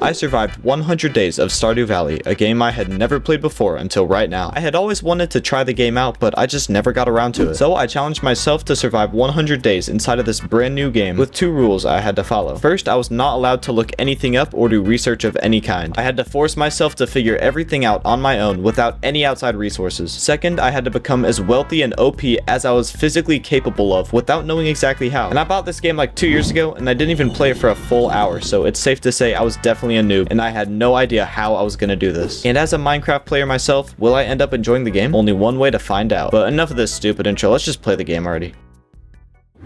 I survived 100 days of Stardew Valley, a game I had never played before until right now. I had always wanted to try the game out, but I just never got around to it. So I challenged myself to survive 100 days inside of this brand new game with 2 rules I had to follow. First, I was not allowed to look anything up or do research of any kind. I had to force myself to figure everything out on my own without any outside resources. Second, I had to become as wealthy and OP as I was physically capable of without knowing exactly how. And I bought this game like 2 years ago and I didn't even play it for a full hour, so it's safe to say I was definitely a noob and I had no idea how I was gonna do this. And as a Minecraft player myself, will I end up enjoying the game? Only one way to find out. But enough of this stupid intro, let's just play the game already.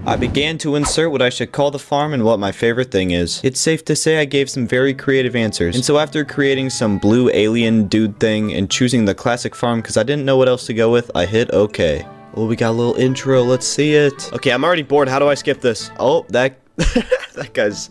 I began to insert what I should call the farm and what my favorite thing is. It's safe to say I gave some very creative answers. And so after creating some blue alien dude thing and choosing the classic farm because I didn't know what else to go with, I hit OK. Oh, we got a little intro. Let's see it. Okay, I'm already bored. How do I skip this? Oh, that guy's...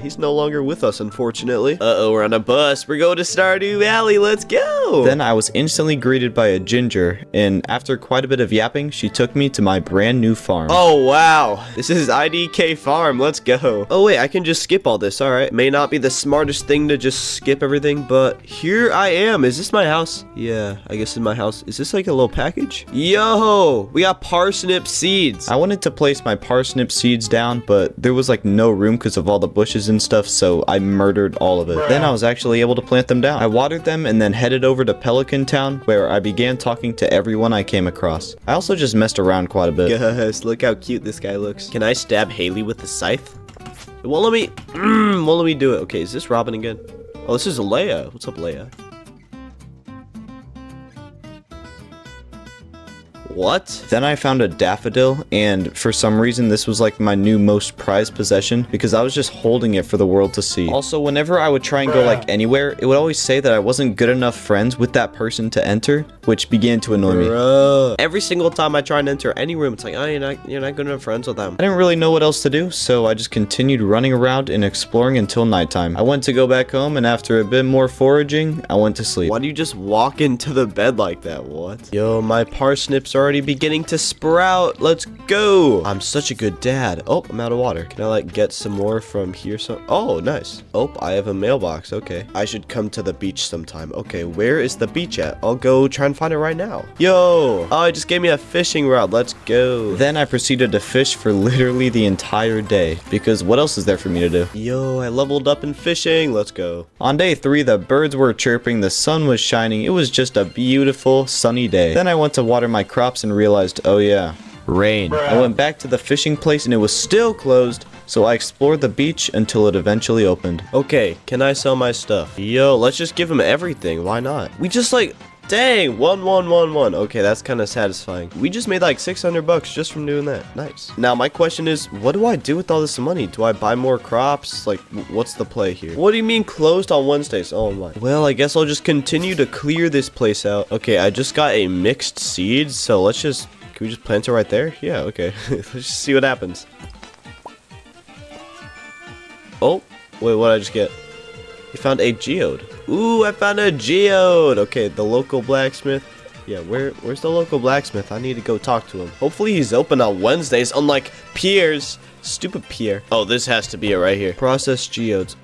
he's no longer with us, unfortunately. Uh-oh, we're on a bus. We're going to Stardew Valley. Let's go. Then I was instantly greeted by a ginger, and after quite a bit of yapping, she took me to my brand new farm. Oh, wow. This is IDK Farm. Let's go. Oh, wait, I can just skip all this. All right. May not be the smartest thing to just skip everything, but here I am. Is this my house? Yeah, I guess in my house. Is this like a little package? Yo, we got parsnip seeds. I wanted to place my parsnip seeds down, but there was like no room because of all the bushes and stuff, so I murdered all of it. Then I was actually able to plant them down. I watered them and then headed over to Pelican Town, where I began talking to everyone I came across. I also just messed around quite a bit. Yes, look how cute this guy looks. Can I stab Haley with the scythe? It won't let me do it. Okay, is this Robin again? Oh, this is Leia. What's up, Leia? What? Then I found a daffodil, and for some reason this was like my new most prized possession because I was just holding it for the world to see. Also, whenever I would try and go like anywhere, it would always say that I wasn't good enough friends with that person to enter, which began to annoy me. Every single time I try and enter any room, it's like, oh, you're not good enough friends with them. I didn't really know what else to do, so I just continued running around and exploring until nighttime. I went to go back home, and after a bit more foraging, I went to sleep. Why do you just walk into the bed like that? What? Yo, my parsnips are already beginning to sprout. Let's go. I'm such a good dad. Oh, I'm out of water. Can I like get some more from here? Oh, nice. Oh, I have a mailbox. Okay. I should come to the beach sometime. Okay, where is the beach at? I'll go try and find it right now. Yo. Oh, it just gave me a fishing rod. Let's go. Then I proceeded to fish for literally the entire day because what else is there for me to do? Yo, I leveled up in fishing. Let's go. On day 3, the birds were chirping. The sun was shining. It was just a beautiful sunny day. Then I went to water my crops and realized, oh yeah, rain. I went back to the fishing place and it was still closed, so I explored the beach until it eventually opened. Okay, can I sell my stuff? Yo, let's just give him everything. Why not? We just like, dang, 1. Okay, that's kind of satisfying. We just made like 600 bucks just from doing that. Nice. Now my question is, what do I do with all this money? Do I buy more crops? Like, what's the play here? What do you mean closed on Wednesdays? Oh my. Well, I guess I'll just continue to clear this place out. Okay, I just got a mixed seed, so let's just, can we just plant it right there? Yeah, okay. Let's just see what happens. Oh, wait, what did I just get? We found a geode. Ooh, I found a geode. Okay, the local blacksmith. Yeah, where's the local blacksmith? I need to go talk to him. Hopefully he's open on Wednesdays, unlike Pierre's. Stupid Pierre. Oh, this has to be it right here. Processed geodes.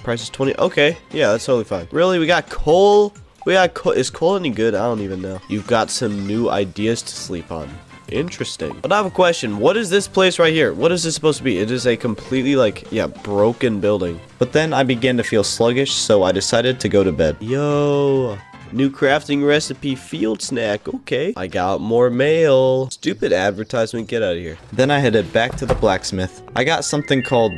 Price is 20. Okay, yeah, that's totally fine. Really, we got coal? We got coal. Is coal any good? I don't even know. You've got some new ideas to sleep on. Interesting. But I have a question. What is this place right here? What is this supposed to be? It is a completely like, yeah, broken building. But then I began to feel sluggish, so I decided to go to bed. Yo, new crafting recipe field snack. Okay. I got more mail. Stupid advertisement. Get out of here. Then I headed back to the blacksmith. I got something called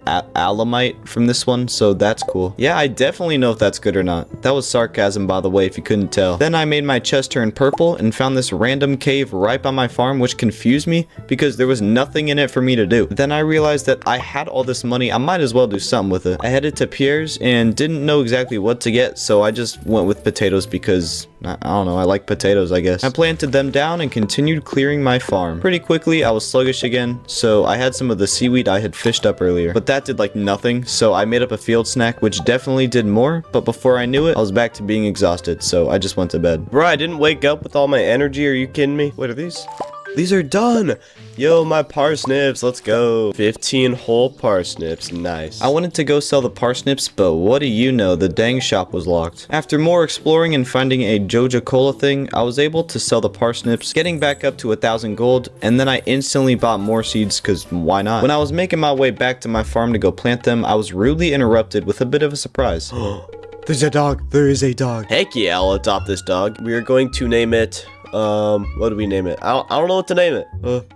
alamite from this one, so that's cool. Yeah, I definitely know if that's good or not. That was sarcasm, by the way, if you couldn't tell. Then I made my chest turn purple and found this random cave right by my farm, which confused me because there was nothing in it for me to do. Then I realized that I had all this money, I might as well do something with it. I headed to Pierre's and didn't know exactly what to get, so I just went with potatoes because I don't know, I like potatoes, I guess. I planted them down and continued clearing my farm. Pretty quickly, I was sluggish again, so I had some of the seaweed I had fished up earlier. But that did like nothing, so I made up a field snack, which definitely did more, but before I knew it, I was back to being exhausted, so I just went to bed. Bro, I didn't wake up with all my energy, are you kidding me? What are these? These are done. Yo, my parsnips, let's go. 15 whole parsnips, nice. I wanted to go sell the parsnips, but what do you know, the dang shop was locked. After more exploring and finding a Joja Cola thing, I was able to sell the parsnips, getting back up to 1,000 gold, and then I instantly bought more seeds, cause why not? When I was making my way back to my farm to go plant them, I was rudely interrupted with a bit of a surprise. There's a dog. There is a dog. Heck yeah, I'll adopt this dog. We are going to name it, what do we name it? I don't know what to name it.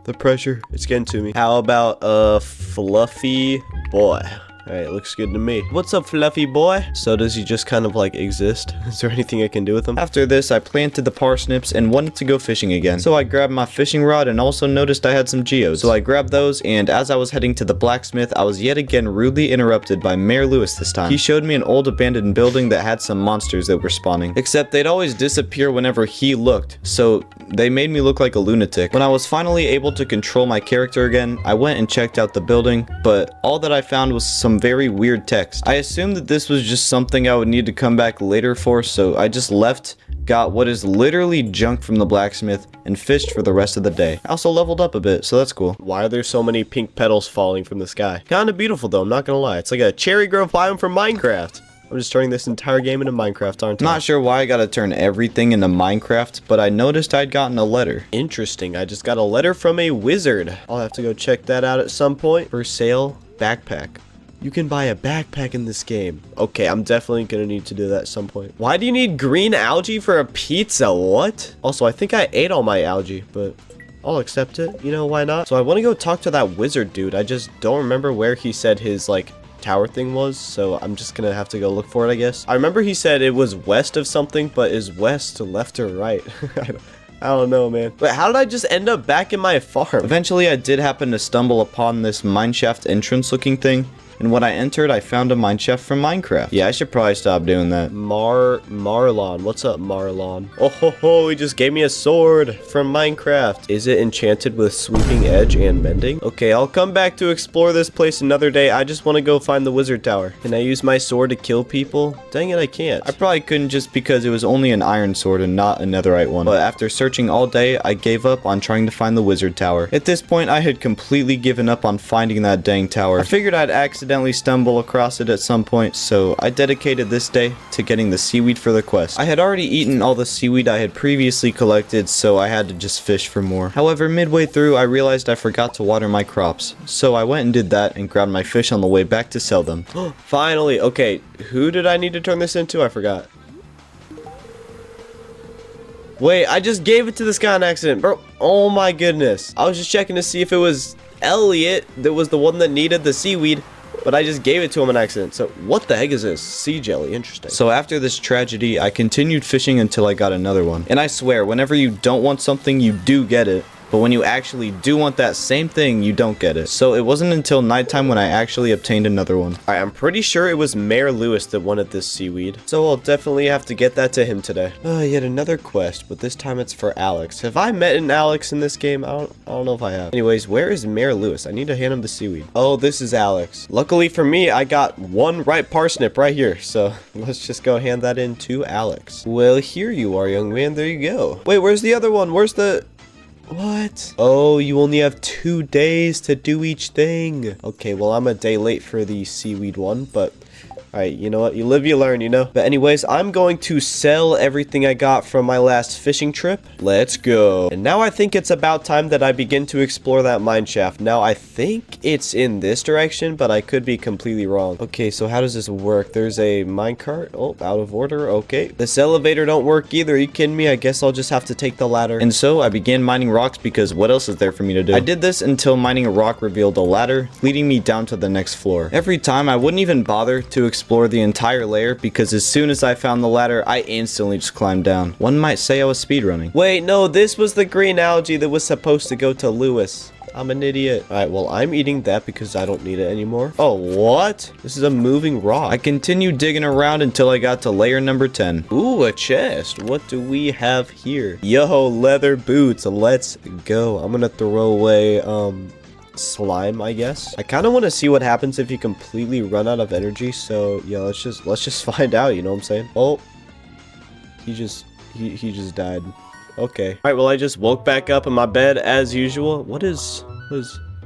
The pressure, it's getting to me. How about, Fluffy Boy? Alright, looks good to me. What's up, Fluffy Boy? So does he just kind of like exist? Is there anything I can do with him? After this, I planted the parsnips and wanted to go fishing again. So I grabbed my fishing rod and also noticed I had some geodes. So I grabbed those, and as I was heading to the blacksmith, I was yet again rudely interrupted by Mayor Lewis this time. He showed me an old abandoned building that had some monsters that were spawning. Except they'd always disappear whenever he looked, so they made me look like a lunatic. When I was finally able to control my character again, I went and checked out the building, but all that I found was some very weird text. I assumed that this was just something I would need to come back later for, so I just left, got what is literally junk from the blacksmith, and fished for the rest of the day. I also leveled up a bit, so that's cool. Why are there so many pink petals falling from the sky? Kinda beautiful though, I'm not gonna lie. It's like a cherry grove biome from Minecraft. I'm just turning this entire game into Minecraft, aren't I? Not sure why I gotta turn everything into Minecraft, but I noticed I'd gotten a letter. Interesting, I just got a letter from a wizard. I'll have to go check that out at some point. For sale, backpack. You can buy a backpack in this game. Okay, I'm definitely gonna need to do that at some point. Why do you need green algae for a pizza? What? Also, I think I ate all my algae, but I'll accept it. You know, why not? So I want to go talk to that wizard dude. I just don't remember where he said his, like, tower thing was, so I'm just gonna have to go look for it, I guess. I remember he said it was west of something, but is west to left or right? I don't know, man. But how did I just end up back in my farm? Eventually, I did happen to stumble upon this mineshaft entrance looking thing. And when I entered, I found a mineshaft from Minecraft. Yeah, I should probably stop doing that. Marlon. What's up, Marlon? Oh ho ho, he just gave me a sword from Minecraft. Is it enchanted with sweeping edge and mending? Okay, I'll come back to explore this place another day. I just want to go find the wizard tower. Can I use my sword to kill people? Dang it, I can't. I probably couldn't just because it was only an iron sword and not a netherite one. But after searching all day, I gave up on trying to find the wizard tower. At this point, I had completely given up on finding that dang tower. I figured I'd accidentally stumble across it at some point, so I dedicated this day to getting the seaweed for the quest. I had already eaten all the seaweed I had previously collected, so I had to just fish for more. However, midway through, I realized I forgot to water my crops, so I went and did that and grabbed my fish on the way back to sell them. Finally, okay, who did I need to turn this into? I forgot. Wait, I just gave it to this guy on accident, bro. Oh my goodness. I was just checking to see if it was Elliot that was the one that needed the seaweed, but I just gave it to him on accident. So what the heck is this? Sea jelly, interesting. So after this tragedy, I continued fishing until I got another one. And I swear, whenever you don't want something, you do get it. But when you actually do want that same thing, you don't get it. So it wasn't until nighttime when I actually obtained another one. Alright, I'm pretty sure it was Mayor Lewis that wanted this seaweed. So I'll definitely have to get that to him today. Yet another quest, but this time it's for Alex. Have I met an Alex in this game? I don't know if I have. Anyways, where is Mayor Lewis? I need to hand him the seaweed. Oh, this is Alex. Luckily for me, I got one ripe parsnip right here. So let's just go hand that in to Alex. Well, here you are, young man. There you go. Wait, where's the other one? Where's the... What? Oh, you only have 2 days to do each thing. Okay, well, I'm a day late for the seaweed one, but... Alright, you know what? You live, you learn, you know? But anyways, I'm going to sell everything I got from my last fishing trip. Let's go. And now I think it's about time that I begin to explore that mine shaft. Now, I think it's in this direction, but I could be completely wrong. Okay, so how does this work? There's a minecart. Oh, out of order. Okay. This elevator don't work either. Are you kidding me? I guess I'll just have to take the ladder. And so I began mining rocks because what else is there for me to do? I did this until mining a rock revealed a ladder, leading me down to the next floor. Every time I wouldn't even bother to explore the entire layer because as soon as I found the ladder, I instantly just climbed down. One might say I was speedrunning. Wait, no, this was the green algae that was supposed to go to Lewis. I'm an idiot. Alright, well, I'm eating that because I don't need it anymore. Oh, what? This is a moving rock. I continued digging around until I got to layer number 10. Ooh, a chest. What do we have here? Yo, leather boots. Let's go. I'm gonna throw away, slime, I guess. I kind of want to see what happens if you completely run out of energy, so yeah, let's just find out, you know what I'm saying? Oh, he just died. Okay. All right, well, I just woke back up in my bed as usual. What is...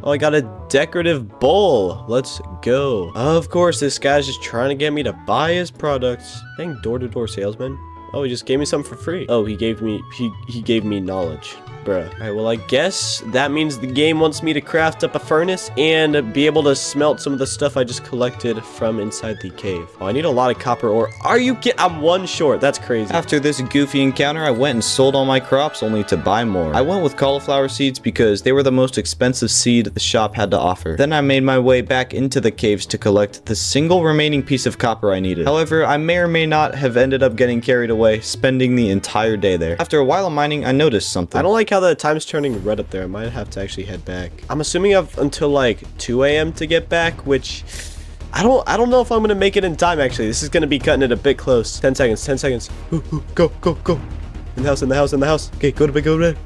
Oh, I got a decorative bowl. Let's go. Of course, this guy's just trying to get me to buy his products. Dang, door-to-door salesman. Oh, he just gave me some for free. Oh, he gave me knowledge. Bruh. Alright, well, I guess that means the game wants me to craft up a furnace and be able to smelt some of the stuff I just collected from inside the cave. Oh, I need a lot of copper ore. Are you kidding? I'm one short. That's crazy. After this goofy encounter, I went and sold all my crops only to buy more. I went with cauliflower seeds because they were the most expensive seed the shop had to offer. Then I made my way back into the caves to collect the single remaining piece of copper I needed. However, I may or may not have ended up getting carried away, spending the entire day there. After a while of mining, I noticed something. I don't like how the time's turning red up there. I might have to actually head back. I'm assuming I have until like 2 a.m. to get back, which I don't know if I'm gonna make it in time. Actually, this is gonna be cutting it a bit close. 10 seconds. 10 seconds. Ooh, go. In the house. In the house. Okay, go to bed.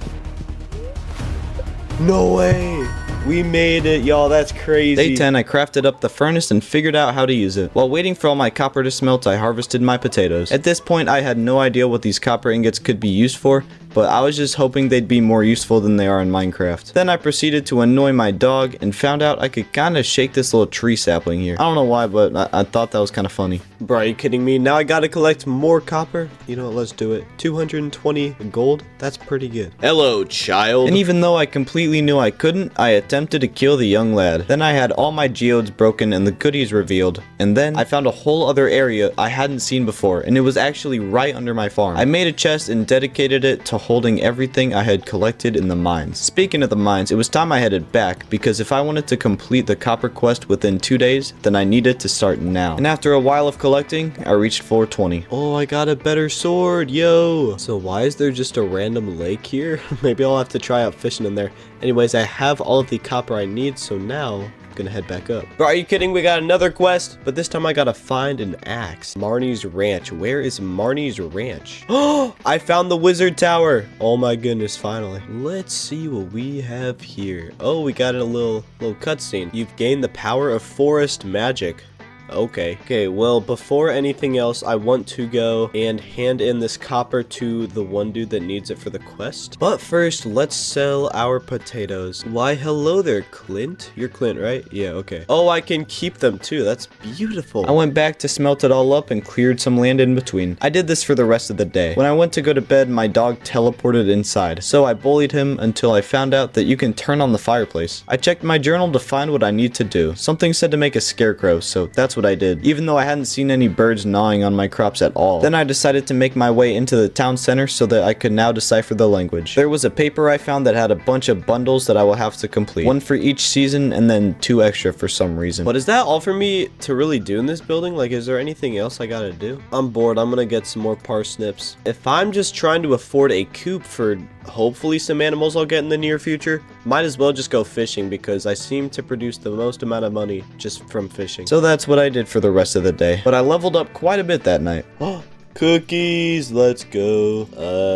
No way. We made it, y'all. That's crazy. Day 10, I crafted up the furnace and figured out how to use it. While waiting for all my copper to smelt, I harvested my potatoes. At this point, I had no idea what these copper ingots could be used for, but I was just hoping they'd be more useful than they are in Minecraft. Then I proceeded to annoy my dog and found out I could kind of shake this little tree sapling here. I don't know why, but I thought that was kind of funny. Bro, are you kidding me? Now I gotta collect more copper? You know what, let's do it. 220 gold? That's pretty good. Hello, child. And even though I completely knew I couldn't, I attempted to kill the young lad. Then I had all my geodes broken and the goodies revealed. And then I found a whole other area I hadn't seen before, and it was actually right under my farm. I made a chest and dedicated it to holding everything I had collected in the mines. Speaking of the mines, it was time I headed back, because if I wanted to complete the copper quest within 2 days, then I needed to start now. And after a while of collecting, I reached 420. Oh, I got a better sword, yo! So why is there just a random lake here? Maybe I'll have to try out fishing in there. Anyways, I have all of the copper I need, so now gonna head back up. Bro, are you kidding? We got another quest, but this time I gotta find an axe. Marnie's Ranch. Where is Marnie's Ranch? Oh, I found the wizard tower. Oh my goodness, finally. Let's see what we have here. Oh, we got a little cutscene. You've gained the power of forest magic. Okay, well, before anything else, I want to go and hand in this copper to the one dude that needs it for the quest. But first, let's sell our potatoes. Why, hello there, Clint. You're Clint, right? Yeah, okay. Oh, I can keep them too. That's beautiful. I went back to smelt it all up and cleared some land in between. I did this for the rest of the day. When I went to go to bed, my dog teleported inside, so I bullied him until I found out that you can turn on the fireplace. I checked my journal to find what I need to do. Something said to make a scarecrow, so that's what I did, even though I hadn't seen any birds gnawing on my crops at all. Then I decided to make my way into the town center so that I could now decipher the language. There was a paper I found that had a bunch of bundles that I will have to complete. One for each season and then 2 extra for some reason. But is that all for me to really do in this building? Like, is there anything else I gotta do? I'm bored. I'm gonna get some more parsnips. If I'm just trying to afford a coop for hopefully some animals I'll get in the near future, might as well just go fishing because I seem to produce the most amount of money just from fishing. So that's what I did for the rest of the day, but I leveled up quite a bit that night. Oh, cookies, let's go.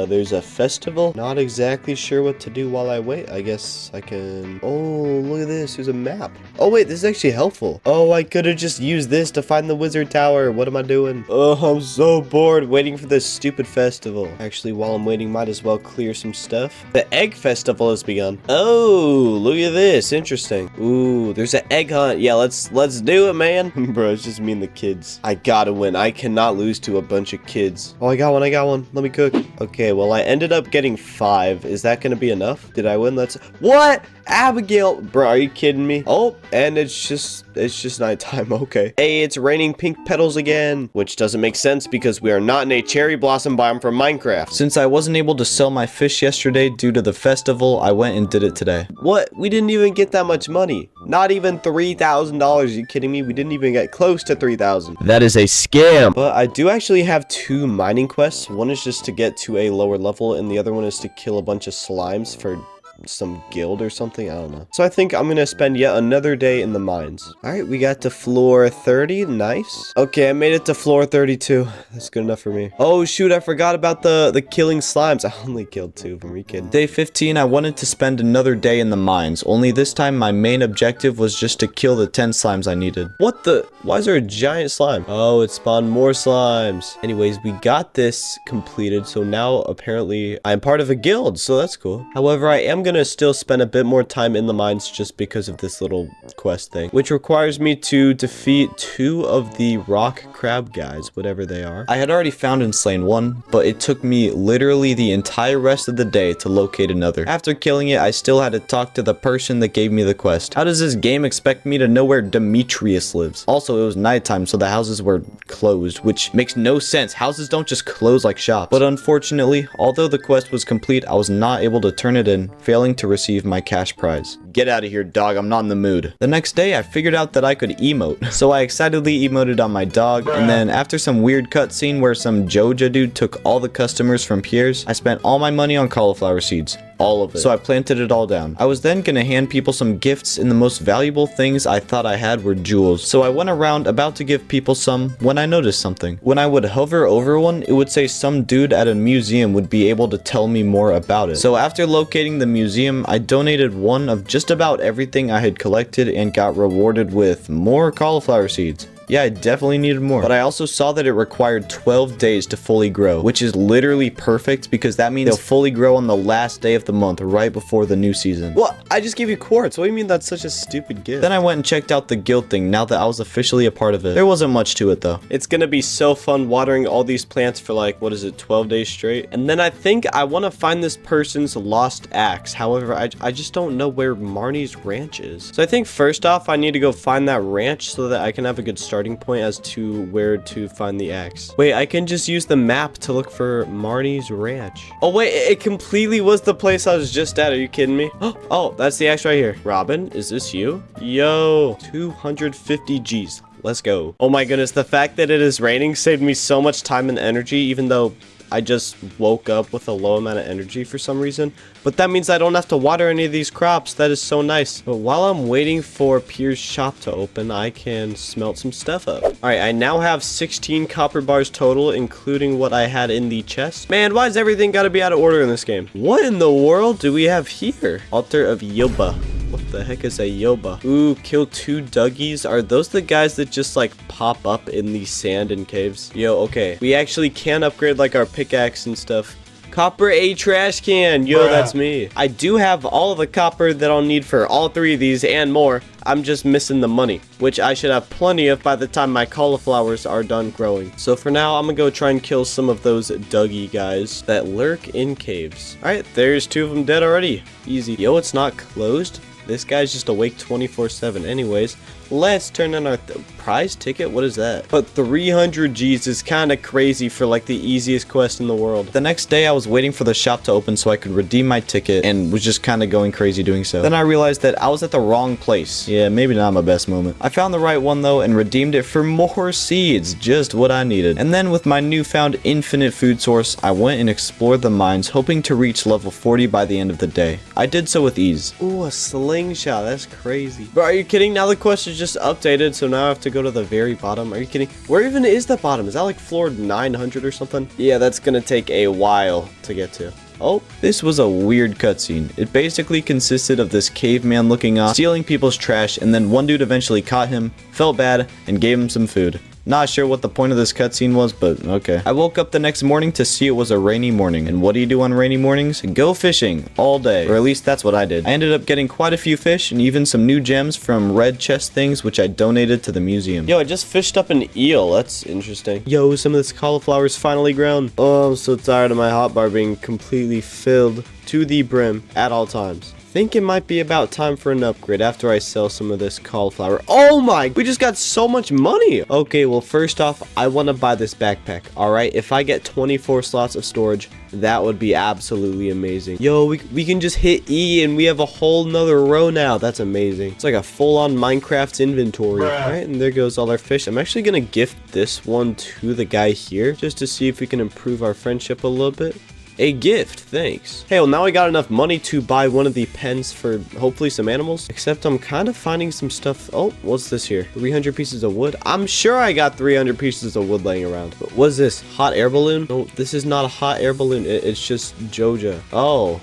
There's a festival. Not exactly sure what to do while I wait. I guess I can... Oh, look at this. There's a map. Oh, wait, this is actually helpful. Oh, I could have just used this to find the wizard tower. What am I doing? Oh, I'm so bored waiting for this stupid festival. Actually, while I'm waiting, might as well clear some stuff. The egg festival has begun. Oh, look at this. Interesting. Ooh, there's an egg hunt. Yeah, let's do it, man. Bro, it's just me and the kids. I gotta win. I cannot lose to a bunch of kids. Oh, I got one. Let me cook. Okay, well, I ended up getting 5. Is that gonna be enough? Did I win? What? Abigail? Bro, are you kidding me? Oh, and it's just nighttime. Okay. Hey, it's raining pink petals again, which doesn't make sense because we are not in a cherry blossom biome from Minecraft. Since I wasn't able to sell my fish yesterday due to the festival, I went and did it today. What? We didn't even get that much money. Not even $3,000. Are you kidding me? We didn't even get close to 3,000. That is a scam. But I do actually have 2 mining quests. One is just to get to a lower level, and the other one is to kill a bunch of slimes for some guild or something. I don't know. So I think I'm gonna spend yet another day in the mines. All right, we got to floor 30. Nice. Okay, I made it to floor 32. That's good enough for me. Oh shoot, I forgot about the killing slimes. I only killed 2 of them. Are you kidding? Day 15, I wanted to spend another day in the mines, only this time my main objective was just to kill the 10 slimes I needed. What the? Why is there a giant slime? Oh, it spawned more slimes. Anyways, we got this completed, so now apparently I'm part of a guild, so that's cool. However, I am gonna still spend a bit more time in the mines just because of this little quest thing, which requires me to defeat 2 of the rock crab guys, whatever they are. I had already found and slain one, but it took me literally the entire rest of the day to locate another. After killing it, I still had to talk to the person that gave me the quest. How does this game expect me to know where Demetrius lives? Also, it was nighttime, so the houses were closed, which makes no sense. Houses don't just close like shops. But unfortunately, although the quest was complete, I was not able to turn it in, failing to receive my cash prize. Get out of here, dog. I'm not in the mood. The next day, I figured out that I could emote. So I excitedly emoted on my dog, and then after some weird cutscene where some Joja dude took all the customers from Pierre's, I spent all my money on cauliflower seeds. All of it. So I planted it all down. I was then gonna hand people some gifts, and the most valuable things I thought I had were jewels. So I went around about to give people some when I noticed something. When I would hover over one, it would say some dude at a museum would be able to tell me more about it. So after locating the museum, I donated one of just about everything I had collected and got rewarded with more cauliflower seeds. Yeah, I definitely needed more. But I also saw that it required 12 days to fully grow, which is literally perfect because that means they'll fully grow on the last day of the month, right before the new season. What? I just gave you quartz. What do you mean that's such a stupid gift? Then I went and checked out the guild thing now that I was officially a part of it. There wasn't much to it though. It's gonna be so fun watering all these plants for like, what is it, 12 days straight? And then I think I want to find this person's lost axe. However, I just don't know where Marnie's ranch is. So I think first off, I need to go find that ranch so that I can have a good starting point as to where to find the axe. Wait, I can just use the map to look for Marnie's ranch. Oh wait, it completely was the place I was just at. Are you kidding me? Oh, that's the axe right here. Robin, is this you? Yo, 250 G's. Let's go. Oh my goodness, the fact that it is raining saved me so much time and energy, even though I just woke up with a low amount of energy for some reason. But that means I don't have to water any of these crops. That is so nice. But while I'm waiting for Pierre's shop to open, I can smelt some stuff up. All right, I now have 16 copper bars total, including what I had in the chest. Man, why is everything got to be out of order in this game? What in the world do we have here? Altar of Yoba. What the heck is a Yoba? Ooh, kill 2 Dougies. Are those the guys that just like pop up in the sand and caves? Yo, okay. We actually can upgrade like our pickaxe and stuff. Copper A trash can. Yo, that's me. I do have all of the copper that I'll need for all 3 of these and more. I'm just missing the money, which I should have plenty of by the time my cauliflowers are done growing. So for now, I'm gonna go try and kill some of those Dougie guys that lurk in caves. All right, there's 2 of them dead already. Easy. Yo, it's not closed. This guy's just awake 24/7. Anyways, let's turn in our prize ticket. What is that? But 300 G's is kind of crazy for like the easiest quest in the world. The next day, I was waiting for the shop to open so I could redeem my ticket and was just kind of going crazy doing so. Then I realized that I was at the wrong place. Yeah, maybe not my best moment. I found the right one though and redeemed it for more seeds, just what I needed. And then with my newfound infinite food source, I went and explored the mines, hoping to reach level 40 by the end of the day. I did so with ease. Ooh, a slingshot. That's crazy. Bro, are you kidding? Now the quest is just updated, so now I have to go to the very bottom. Are you kidding? Where even is the bottom? Is that like floor 900 or something? Yeah, that's gonna take a while to get to. Oh, this was a weird cutscene. It basically consisted of this caveman looking off, stealing people's trash, and then one dude eventually caught him, felt bad, and gave him some food. Not sure what the point of this cutscene was, but okay. I woke up the next morning to see it was a rainy morning. And what do you do on rainy mornings? Go fishing all day. Or at least that's what I did. I ended up getting quite a few fish and even some new gems from red chest things, which I donated to the museum. Yo, I just fished up an eel. That's interesting. Yo, some of this cauliflower is finally grown. Oh, I'm so tired of my hotbar being completely filled to the brim at all times. Think it might be about time for an upgrade after I sell some of this cauliflower. Oh my, we just got so much money. Okay, well, first off, I want to buy this backpack. All right, if I get 24 slots of storage, that would be absolutely amazing. Yo, we can just hit E and we have a whole nother row now. That's amazing. It's like a full-on Minecraft inventory. All right, and there goes all our fish. I'm actually gonna gift this one to the guy here just to see if we can improve our friendship a little bit. A gift, thanks. Hey, well, now I got enough money to buy one of the pens for hopefully some animals. Except I'm kind of finding some stuff. Oh, what's this here? 300 pieces of wood. I'm sure I got 300 pieces of wood laying around. But what is this? Hot air balloon? No, this is not a hot air balloon. It's just Joja. Oh.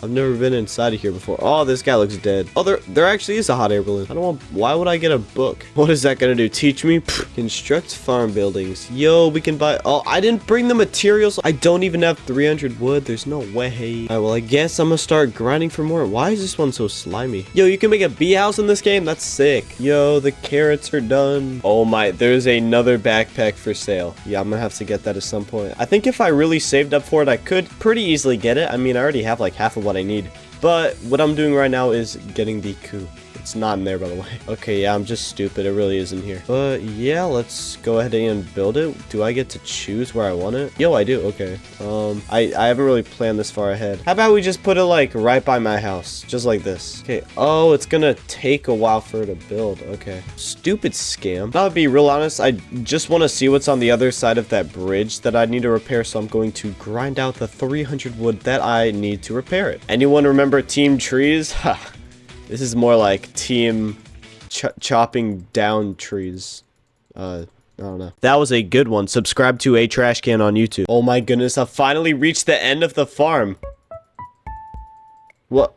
I've never been inside of here before. Oh, this guy looks dead. Oh, there actually is a hot air balloon. I don't want... Why would I get a book? What is that gonna do? Teach me? Pfft. Construct farm buildings. Yo, we can buy... Oh, I didn't bring the materials. I don't even have 300 wood. There's no way. All right, well, I guess I'm gonna start grinding for more. Why is this one so slimy? Yo, you can make a bee house in this game? That's sick. Yo, the carrots are done. Oh my, there's another backpack for sale. Yeah, I'm gonna have to get that at some point. I think if I really saved up for it, I could pretty easily get it. I mean, I already have like half of what I need, but what I'm doing right now is getting the coop. It's not in there, by the way. Okay, yeah, I'm just stupid. It really isn't here. But yeah, let's go ahead and build it. Do I get to choose where I want it? Yo, I do. Okay. I haven't really planned this far ahead. How about we just put it like right by my house, just like this? Okay. Oh, it's gonna take a while for it to build. Okay. Stupid scam. I'll be real honest. I just want to see what's on the other side of that bridge that I need to repair. So I'm going to grind out the 300 wood that I need to repair it. Anyone remember Team Trees? Ha. This is more like team chopping down trees. I don't know. That was a good one. Subscribe to A Trash Can on YouTube. Oh my goodness, I finally reached the end of the farm. What?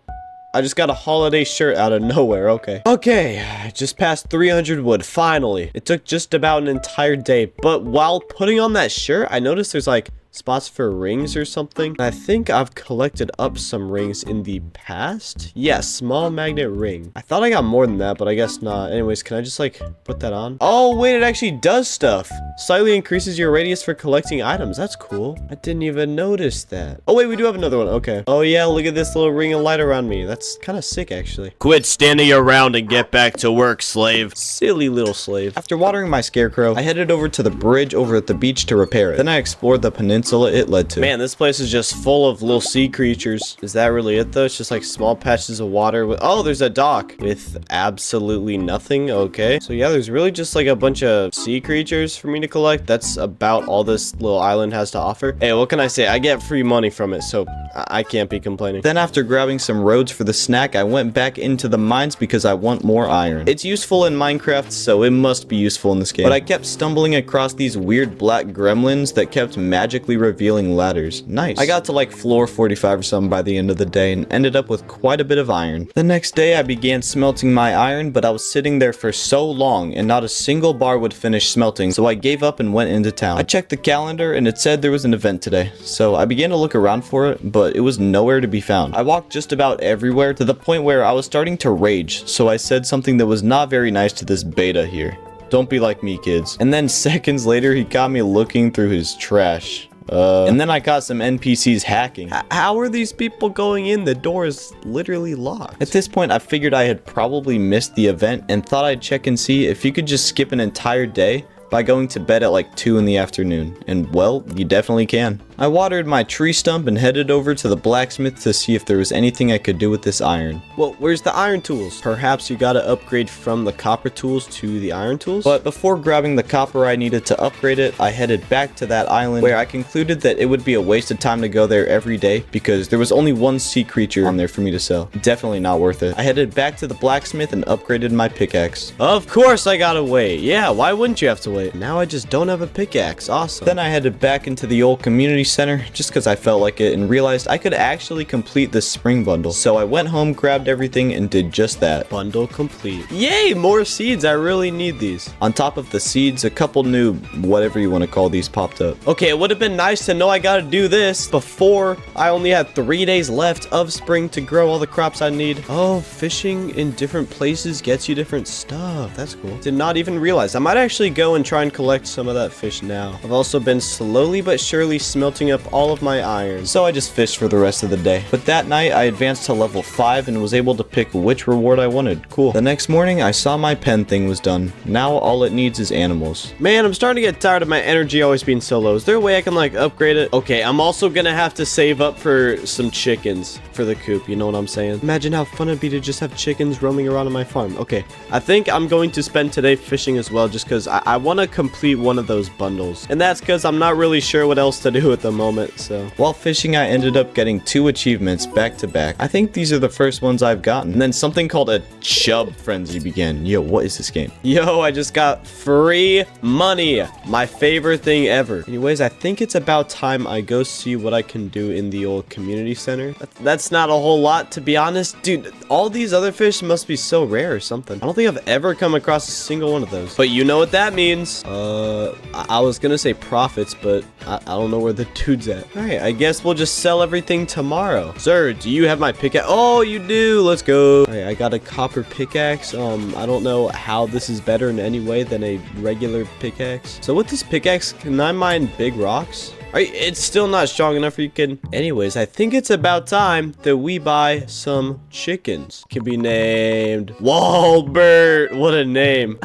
I just got a holiday shirt out of nowhere. Okay. Okay, I just passed 300 wood, finally. It took just about an entire day, but while putting on that shirt, I noticed there's like spots for rings or something. I think I've collected up some rings in the past. Yeah, small magnet ring. I thought I got more than that, but I guess not. Anyways, can I just like put that on? Oh wait, it actually does stuff. Slightly increases your radius for collecting items. That's cool. I didn't even notice that. Oh wait, we do have another one. Okay. Oh yeah, look at this little ring of light around me. That's kind of sick, actually. Quit standing around and get back to work, slave. Silly little slave. After watering my scarecrow, I headed over to the bridge over at the beach to repair it. Then I explored the peninsula it led to. Man, this place is just full of little sea creatures. Is that really it though? It's just like small patches of water with... Oh, there's a dock with absolutely nothing. Okay. So yeah, there's really just like a bunch of sea creatures for me to collect. That's about all this little island has to offer. Hey, what can I say? I get free money from it, so I can't be complaining. Then after grabbing some roads for the snack, I went back into the mines because I want more iron. It's useful in Minecraft, so it must be useful in this game. But I kept stumbling across these weird black gremlins that kept magically revealing ladders. Nice. I got to like floor 45 or something by the end of the day and ended up with quite a bit of iron. The next day I began smelting my iron, but I was sitting there for so long and not a single bar would finish smelting, so I gave up and went into town. I checked the calendar and it said there was an event today, so I began to look around for it, but it was nowhere to be found. I walked just about everywhere to the point where I was starting to rage, so I said something that was not very nice to this beta here. Don't be like me, kids. And then seconds later he got me looking through his trash. And then I caught some NPCs hacking. How are these people going in? The door is literally locked. At this point, I figured I had probably missed the event and thought I'd check and see if you could just skip an entire day by going to bed at like 2 in the afternoon. And well, you definitely can. I watered my tree stump and headed over to the blacksmith to see if there was anything I could do with this iron. Well, where's the iron tools? Perhaps you gotta upgrade from the copper tools to the iron tools? But before grabbing the copper I needed to upgrade it, I headed back to that island where I concluded that it would be a waste of time to go there every day because there was only one sea creature on there for me to sell. Definitely not worth it. I headed back to the blacksmith and upgraded my pickaxe. Of course I gotta wait. Yeah, why wouldn't you have to wait? Now I just don't have a pickaxe. Awesome. Then I headed back into the old community center just because I felt like it and realized I could actually complete this spring bundle. So I went home, grabbed everything, and did just that. Bundle complete. Yay, more seeds. I really need these. On top of the seeds, a couple new, whatever you want to call these, popped up. Okay, it would have been nice to know I gotta do this before I only had 3 days left of spring to grow all the crops I need. Oh, fishing in different places gets you different stuff. That's cool. Did not even realize. I might actually go and try and collect some of that fish now. I've also been slowly but surely smelting up all of my iron. So I just fished for the rest of the day. But that night, I advanced to level 5 and was able to pick which reward I wanted. Cool. The next morning, I saw my pen thing was done. Now all it needs is animals. Man, I'm starting to get tired of my energy always being so low. Is there a way I can like upgrade it? Okay, I'm also gonna have to save up for some chickens for the coop. You know what I'm saying? Imagine how fun it'd be to just have chickens roaming around on my farm. Okay, I think I'm going to spend today fishing as well just because I want to complete one of those bundles. And that's because I'm not really sure what else to do with the moment, so. While fishing, I ended up getting 2 achievements back to back. I think these are the first ones I've gotten. And then something called a chub frenzy began. Yo, what is this game? Yo, I just got free money. My favorite thing ever. Anyways, I think it's about time I go see what I can do in the old community center. That's not a whole lot, to be honest. Dude, all these other fish must be so rare or something. I don't think I've ever come across a single one of those. But you know what that means. I was gonna say profits, but I don't know where the dude's at. All right, I guess we'll just sell everything tomorrow. Sir, do you have my pickaxe? Oh, you do. Let's go. All right, I got a copper pickaxe. I don't know how this is better in any way than a regular pickaxe. So with this pickaxe, can I mine big rocks? It's still not strong enough for you can. Anyways, I think it's about time that we buy some chickens. Can be named Walbert. What a name.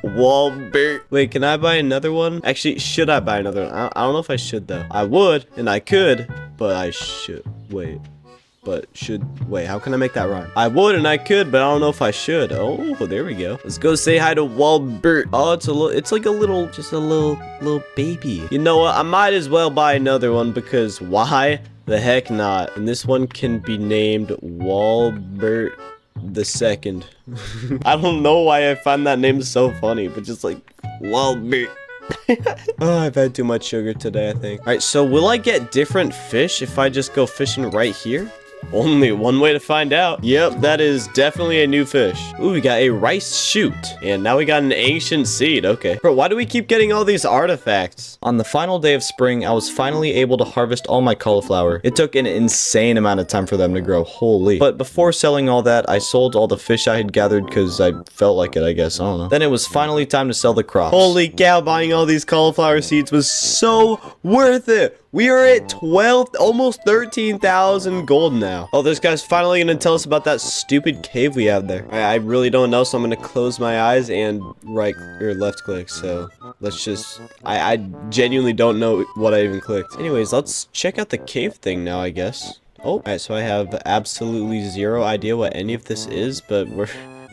Walbert. Wait, can I buy another one? Actually, should I buy another one? I don't know if I should though. I would and I could, but I should. Wait. Wait, how can I make that rhyme? I would and I could, but I don't know if I should. Oh, there we go. Let's go say hi to Walbert. Oh, it's like a little baby. You know what? I might as well buy another one because why the heck not? And this one can be named Walbert the Second. I don't know why I find that name so funny, but just like Walbert. Oh, I've had too much sugar today, I think. All right, so will I get different fish if I just go fishing right here? Only one way to find out. Yep, that is definitely a new fish. Ooh, we got a rice shoot. And now we got an ancient seed. Okay. Bro, why do we keep getting all these artifacts? On the final day of spring, I was finally able to harvest all my cauliflower. It took an insane amount of time for them to grow. Holy. But before selling all that, I sold all the fish I had gathered because I felt like it, I guess. I don't know. Then it was finally time to sell the crops. Holy cow, buying all these cauliflower seeds was so worth it. We are at 12, almost 13,000 gold now. Oh, this guy's finally gonna tell us about that stupid cave we have there. I really don't know, so I'm gonna close my eyes and right or left click. So let's just, I genuinely don't know what I even clicked. Anyways, let's check out the cave thing now, I guess. Oh, all right, so I have absolutely zero idea what any of this is, but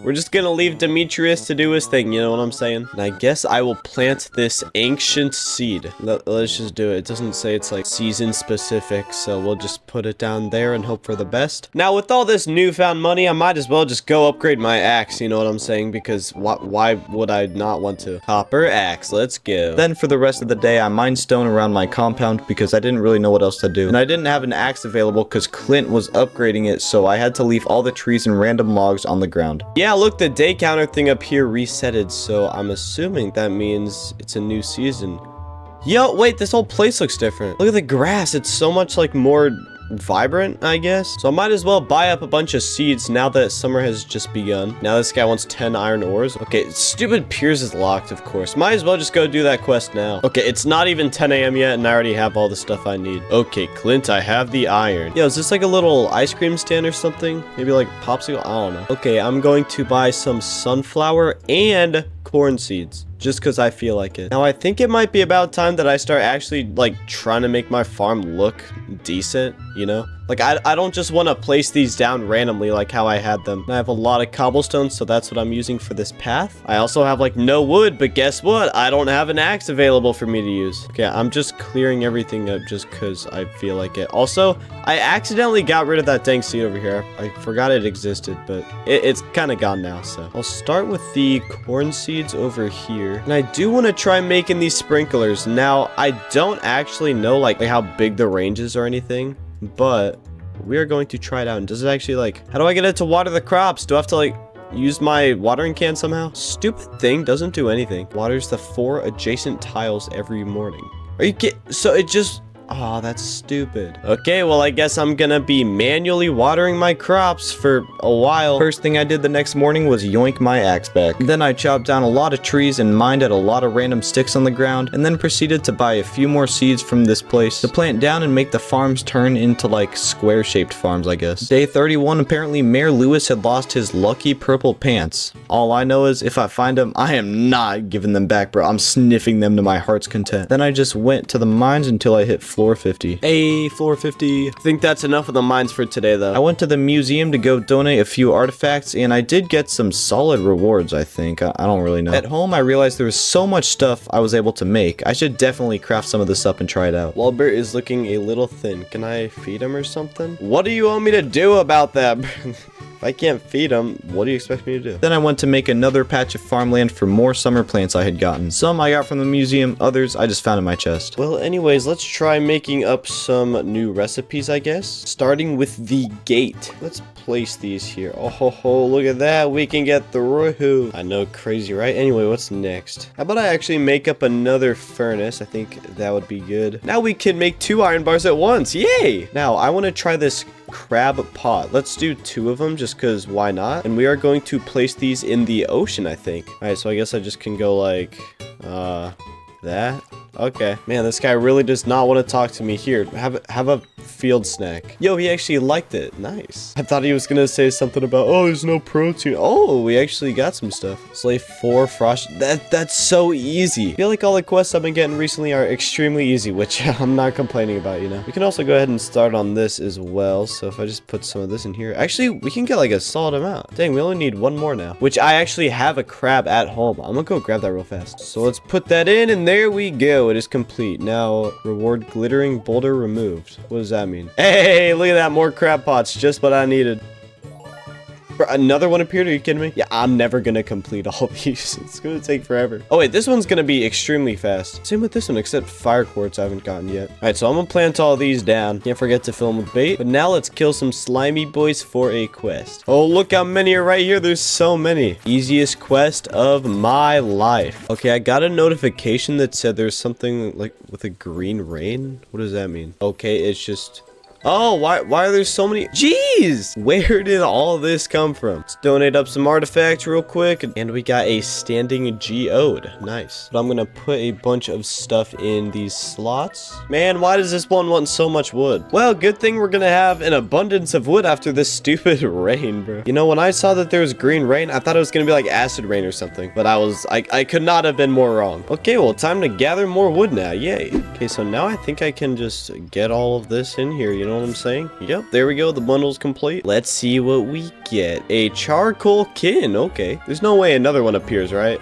we're just gonna leave Demetrius to do his thing, you know what I'm saying? And I guess I will plant this ancient seed. Let's just do it. It doesn't say it's like season specific, so we'll just put it down there and hope for the best. Now, with all this newfound money, I might as well just go upgrade my axe, you know what I'm saying? Because why would I not want to? Copper axe, let's go. Then for the rest of the day, I mined stone around my compound because I didn't really know what else to do. And I didn't have an axe available because Clint was upgrading it, so I had to leave all the trees and random logs on the ground. Yeah, look, the day counter thing up here resetted, so I'm assuming that means it's a new season. Yo, wait, this whole place looks different. Look at the grass. It's so much like more vibrant, I guess. So I might as well buy up a bunch of seeds now that summer has just begun. Now this guy wants 10 iron ores. Okay, stupid piers is locked, of course. Might as well just go do that quest now. Okay, it's not even 10 a.m. yet, and I already have all the stuff I need. Okay, Clint, I have the iron. Yo, is this like a little ice cream stand or something? Maybe like popsicle? I don't know. Okay, I'm going to buy some sunflower and corn seeds. Just because I feel like it. Now, I think it might be about time that I start actually, like, trying to make my farm look decent, you know? Like, I don't just want to place these down randomly like how I had them. I have a lot of cobblestone, so that's what I'm using for this path. I also have, like, no wood, but guess what? I don't have an axe available for me to use. Okay, I'm just clearing everything up just because I feel like it. Also, I accidentally got rid of that dang seed over here. I forgot it existed, but it's kind of gone now, so. I'll start with the corn seeds over here. And I do want to try making these sprinklers. Now, I don't actually know, like how big the range is or anything, but we are going to try it out. And does it actually, like, how do I get it to water the crops? Do I have to, like, use my watering can somehow? Stupid thing doesn't do anything. Waters the 4 adjacent tiles every morning. Are you kidding? So it just... Oh, that's stupid. Okay, well, I guess I'm gonna be manually watering my crops for a while. First thing I did the next morning was yoink my axe back. Then I chopped down a lot of trees and mined at a lot of random sticks on the ground, and then proceeded to buy a few more seeds from this place to plant down and make the farms turn into like square-shaped farms, I guess. Day 31, apparently Mayor Lewis had lost his lucky purple pants. All I know is if I find them, I am not giving them back, bro. I'm sniffing them to my heart's content. Then I just went to the mines until I hit floor 50. Hey, floor 50. I think that's enough of the mines for today, though. I went to the museum to go donate a few artifacts, and I did get some solid rewards, I think. I don't really know. At home, I realized there was so much stuff I was able to make. I should definitely craft some of this up and try it out. Walbert is looking a little thin. Can I feed him or something? What do you want me to do about that? If I can't feed him, what do you expect me to do? Then I went to make another patch of farmland for more summer plants I had gotten. Some I got from the museum, others I just found in my chest. Well, anyways, let's try making up some new recipes, I guess. Starting with the gate. Let's place these here. Oh ho ho, look at that. We can get through. I know, crazy, right? Anyway, what's next? How about I actually make up another furnace? I think that would be good. Now we can make 2 iron bars at once. Yay! Now, I want to try this crab pot. Let's do 2 of them just because why not? And we are going to place these in the ocean, I think. All right, so I guess I just can go like that. Okay. Man, this guy really does not want to talk to me. Here, have a field snack. Yo, he actually liked it. Nice. I thought he was gonna say something about, oh, there's no protein. Oh, we actually got some stuff. Slay 4 frost. That's so easy. I feel like all the quests I've been getting recently are extremely easy, which I'm not complaining about, you know. We can also go ahead and start on this as well. So if I just put some of this in here, actually, we can get like a solid amount. Dang, we only need 1 more now, which I actually have a crab at home. I'm gonna go grab that real fast. So let's put that in, and there we go. It is complete. Now, reward glittering boulder removed. What does that mean? Hey, look at that. More crab pots. Just what I needed. Bro, another one appeared? Are you kidding me? Yeah, I'm never gonna complete all these. It's gonna take forever. Oh, wait, this one's gonna be extremely fast. Same with this one, except fire quartz I haven't gotten yet. All right, so I'm gonna plant all these down. Can't forget to fill them with bait. But now let's kill some slimy boys for a quest. Oh, look how many are right here. There's so many. Easiest quest of my life. Okay, I got a notification that said there's something like with a green rain. What does that mean? Okay, it's just... Oh, why are there so many? Jeez! Where did all this come from? Let's donate up some artifacts real quick. And we got a standing geode. Nice. But I'm gonna put a bunch of stuff in these slots. Man, why does this one want so much wood? Well, good thing we're gonna have an abundance of wood after this stupid rain, bro. You know, when I saw that there was green rain, I thought it was gonna be like acid rain or something. But I could not have been more wrong. Okay, well, time to gather more wood now. Yay. Okay, so now I think I can just get all of this in here, you know what I'm saying? Yep, there we go. The bundle's complete. Let's see what we get. A charcoal kin. Okay. There's no way another one appears, right?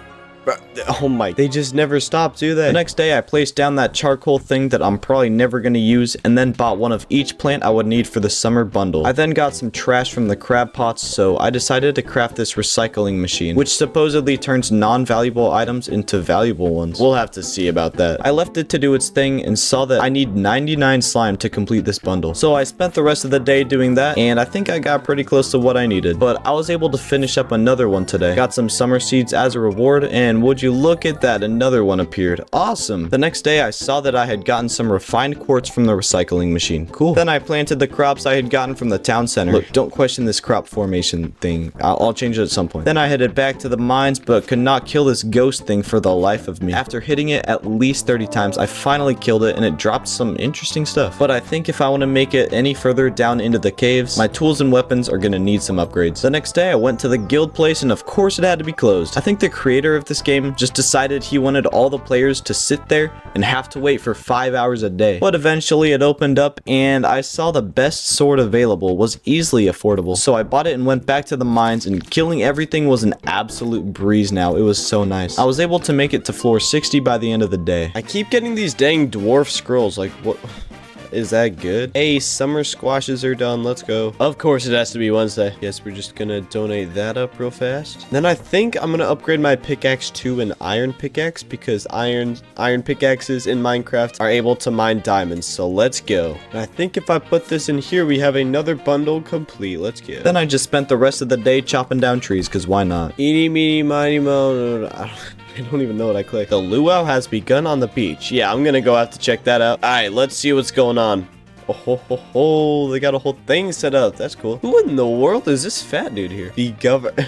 Oh my, they just never stop, do they? The next day, I placed down that charcoal thing that I'm probably never going to use, and then bought one of each plant I would need for the summer bundle. I then got some trash from the crab pots, so I decided to craft this recycling machine, which supposedly turns non-valuable items into valuable ones. We'll have to see about that. I left it to do its thing and saw that I need 99 slime to complete this bundle. So I spent the rest of the day doing that, and I think I got pretty close to what I needed. But I was able to finish up another one today. Got some summer seeds as a reward, and would you look at that, another one appeared. Awesome. The next day I saw that I had gotten some refined quartz from the recycling machine. Cool. Then I planted the crops I had gotten from the town center. Look, don't question this crop formation thing. I'll change it at some point. Then I headed back to the mines, but could not kill this ghost thing for the life of me. After hitting it at least 30 times, I finally killed it, and it dropped some interesting stuff. But I think if I want to make it any further down into the caves, my tools and weapons are gonna need some upgrades. The next day I went to the guild place, and of course it had to be closed. I think the creator of this game just decided he wanted all the players to sit there and have to wait for 5 hours a day. But eventually it opened up, and I saw the best sword available was easily affordable. So I bought it and went back to the mines, and killing everything was an absolute breeze now. It was so nice. I was able to make it to floor 60 by the end of the day. I keep getting these dang dwarf scrolls. Like, what? Is that good? Hey, summer squashes are done. Let's go. Of course it has to be Wednesday. Yes, we're just gonna donate that up real fast. Then I think I'm gonna upgrade my pickaxe to an iron pickaxe, because iron pickaxes in Minecraft are able to mine diamonds. So let's go. And I think if I put this in here, we have another bundle complete. Let's go. Then I just spent the rest of the day chopping down trees, because why not? Eeny, meeny, miny, mo. I don't even know what I clicked. The luau has begun on the beach. Yeah, I'm gonna go have to check that out. All right, let's see what's going on. Oh, ho, ho, ho. They got a whole thing set up. That's cool. Who in the world is this fat dude here? The governor.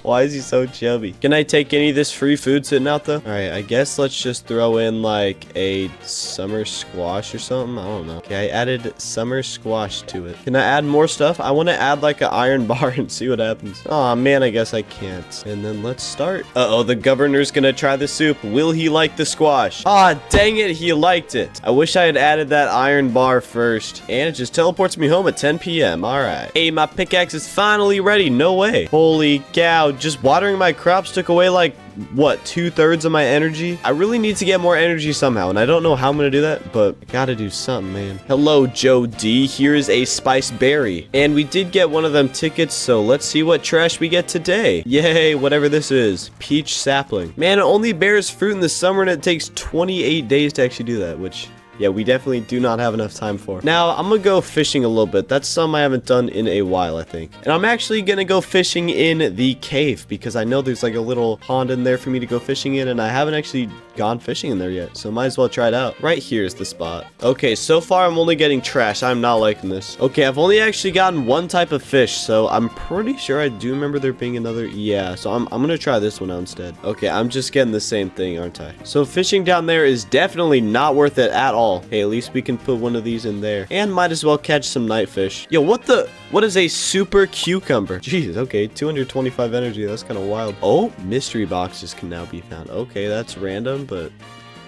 Why is he so chubby? Can I take any of this free food sitting out though? All right, I guess let's just throw in like a summer squash or something. I don't know. Okay, I added summer squash to it. Can I add more stuff? I want to add like an iron bar and see what happens. Oh man, I guess I can't. And then let's start. Uh-oh, the governor's gonna try the soup. Will he like the squash? Ah, dang it, he liked it. I wish I had added that iron bar first. And it just teleports me home at 10 p.m. All right. Hey, my pickaxe is finally ready. No way. Holy cow, just watering my crops took away like what, 2/3 of my energy? I really need to get more energy somehow, and I don't know how I'm gonna do that, but I gotta do something, man. Hello, Joe D. Here is a spice berry, and we did get one of them tickets, so let's see what trash we get today. Yay, whatever this is. Peach sapling. Man, it only bears fruit in the summer, and it takes 28 days to actually do that, which... yeah, we definitely do not have enough time for. Now, I'm gonna go fishing a little bit. That's something I haven't done in a while, I think. And I'm actually gonna go fishing in the cave because I know there's like a little pond in there for me to go fishing in, and I haven't actually gone fishing in there yet, so might as well try it out. Right here is the spot. Okay, so far I'm only getting trash. I'm not liking this. Okay, I've only actually gotten one type of fish, so I'm pretty sure I do remember there being another. Yeah, so I'm gonna try this one out instead. Okay, I'm just getting the same thing, aren't I? So fishing down there is definitely not worth it at all. Hey, at least we can put one of these in there. And might as well catch some night fish. Yo, what is a super cucumber? Jeez, okay, 225 energy. That's kind of wild. Oh, mystery boxes can now be found. Okay, that's random, but...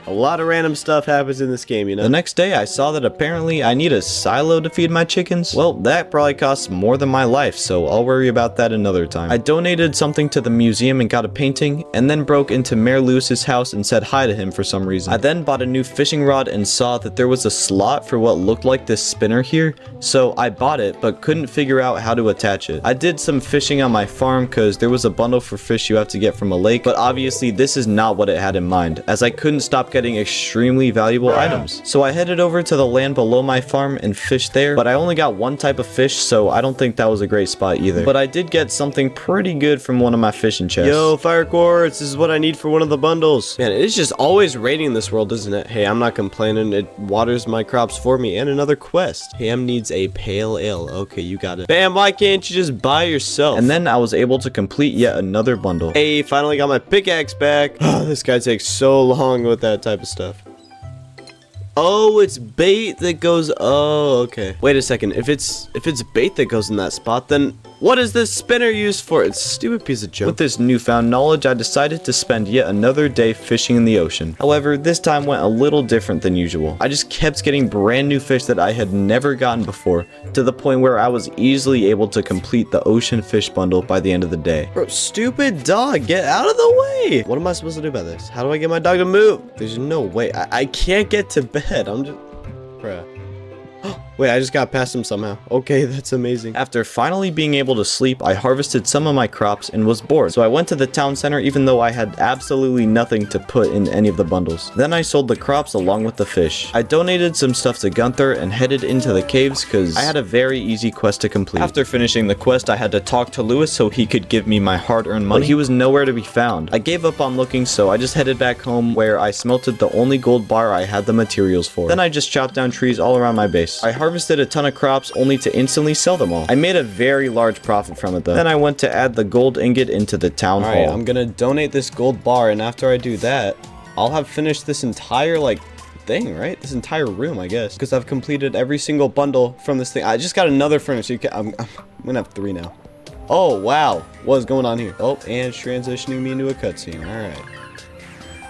a lot of random stuff happens in this game, you know? The next day, I saw that apparently I need a silo to feed my chickens. Well, that probably costs more than my life, so I'll worry about that another time. I donated something to the museum and got a painting, and then broke into Mayor Lewis's house and said hi to him for some reason. I then bought a new fishing rod and saw that there was a slot for what looked like this spinner here, so I bought it, but couldn't figure out how to attach it. I did some fishing on my farm because there was a bundle for fish you have to get from a lake, but obviously this is not what it had in mind, as I couldn't stop getting extremely valuable items. So I headed over to the land below my farm and fished there, but I only got one type of fish, so I don't think that was a great spot either. But I did get something pretty good from one of my fishing chests. Yo, fire quartz, this is what I need for one of the bundles. Man, it's just always raining in this world, isn't it? Hey, I'm not complaining. It waters my crops for me. And another quest. Ham needs a pale ale. Okay, you got it. Bam, why can't you just buy yourself? And then I was able to complete yet another bundle. Hey, finally got my pickaxe back. This guy takes so long with that type of stuff. Oh, it's bait that goes... oh, okay. Wait a second. If it's bait that goes in that spot, then what is this spinner used for? It's a stupid piece of junk. With this newfound knowledge, I decided to spend yet another day fishing in the ocean. However, this time went a little different than usual. I just kept getting brand new fish that I had never gotten before, to the point where I was easily able to complete the ocean fish bundle by the end of the day. Bro, stupid dog, get out of the way. What am I supposed to do about this? How do I get my dog to move? There's no way. I can't get to bed. I'm just... bruh. Wait, I just got past him somehow. Okay, that's amazing. After finally being able to sleep, I harvested some of my crops and was bored. So I went to the town center even though I had absolutely nothing to put in any of the bundles. Then I sold the crops along with the fish. I donated some stuff to Gunther and headed into the caves because I had a very easy quest to complete. After finishing the quest, I had to talk to Lewis so he could give me my hard-earned money. But he was nowhere to be found. I gave up on looking, so I just headed back home where I smelted the only gold bar I had the materials for. Then I just chopped down trees all around my base. I harvested a ton of crops only to instantly sell them all. I made a very large profit from it though. Then I went to add the gold ingot into the town hall. Alright, I'm gonna donate this gold bar, and after I do that, I'll have finished this entire like thing, right? This entire room, I guess, because I've completed every single bundle from this thing. I just got another furnace. So I'm gonna have 3 now. Oh wow, what's going on here? Oh, and it's transitioning me into a cutscene. All right.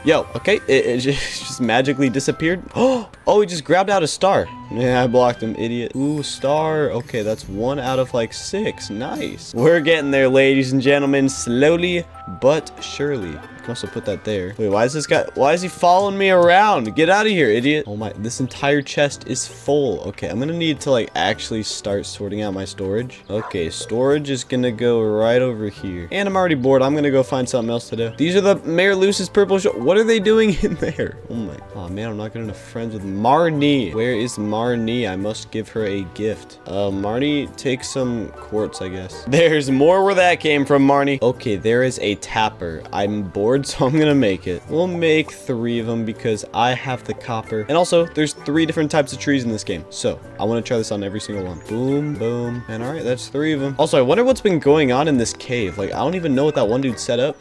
Yo, okay, it just magically disappeared. Oh, he just grabbed out a star. Yeah, I blocked him, idiot. Ooh, star. Okay, that's 1 out of like 6. Nice. We're getting there, ladies and gentlemen, slowly but surely. I can also put that there. Wait, why is he following me around? Get out of here, idiot. Oh my, this entire chest is full. Okay, I'm gonna need to like actually start sorting out my storage. Okay, storage is gonna go right over here. And I'm already bored. I'm gonna go find something else to do. These are the Mayor Lewis's purple What are they doing in there? Oh my, oh man, I'm not good enough friends with Marnie. Where is Marnie? Marnie. I must give her a gift. Marnie, take some quartz, I guess. There's more where that came from, Marnie. Okay, there is a tapper. I'm bored, so I'm gonna make it. We'll make 3 of them because I have the copper. And also, there's 3 different types of trees in this game. So, I want to try this on every single one. Boom, boom. And all right, that's 3 of them. Also, I wonder what's been going on in this cave. Like, I don't even know what that one dude set up.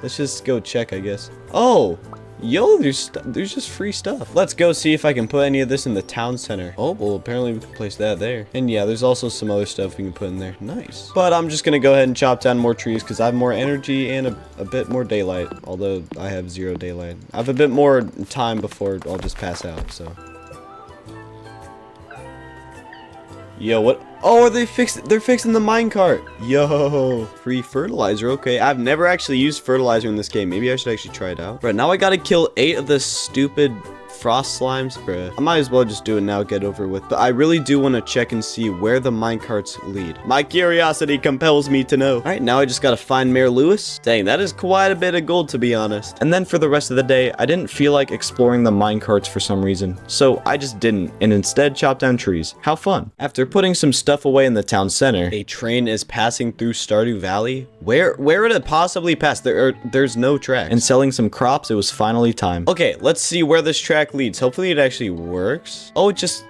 Let's just go check, I guess. Oh, yo, there's just free stuff. Let's go see if I can put any of this in the town center. Oh, well, apparently we can place that there. And yeah, there's also some other stuff we can put in there. Nice. But I'm just gonna go ahead and chop down more trees because I have more energy and a bit more daylight. Although I have 0 daylight. I have a bit more time before I'll just pass out, so. Yo, what? Oh, they're fixing the minecart. Yo, free fertilizer. Okay, I've never actually used fertilizer in this game. Maybe I should actually try it out. Right, now I gotta kill 8 of the stupid frost slimes, bruh. I might as well just do it now, get over with. But I really do want to check and see where the minecarts lead. My curiosity compels me to know. All right, now I just gotta find Mayor Lewis. Dang, that is quite a bit of gold, to be honest. And then for the rest of the day, I didn't feel like exploring the minecarts for some reason. So I just didn't, and instead chopped down trees. How fun. After putting some stuff away in the town center, a train is passing through Stardew Valley. Where would it possibly pass? There's no track. and selling some crops, it was finally time. Okay, let's see where this track leads. Hopefully it actually works. Oh, it just...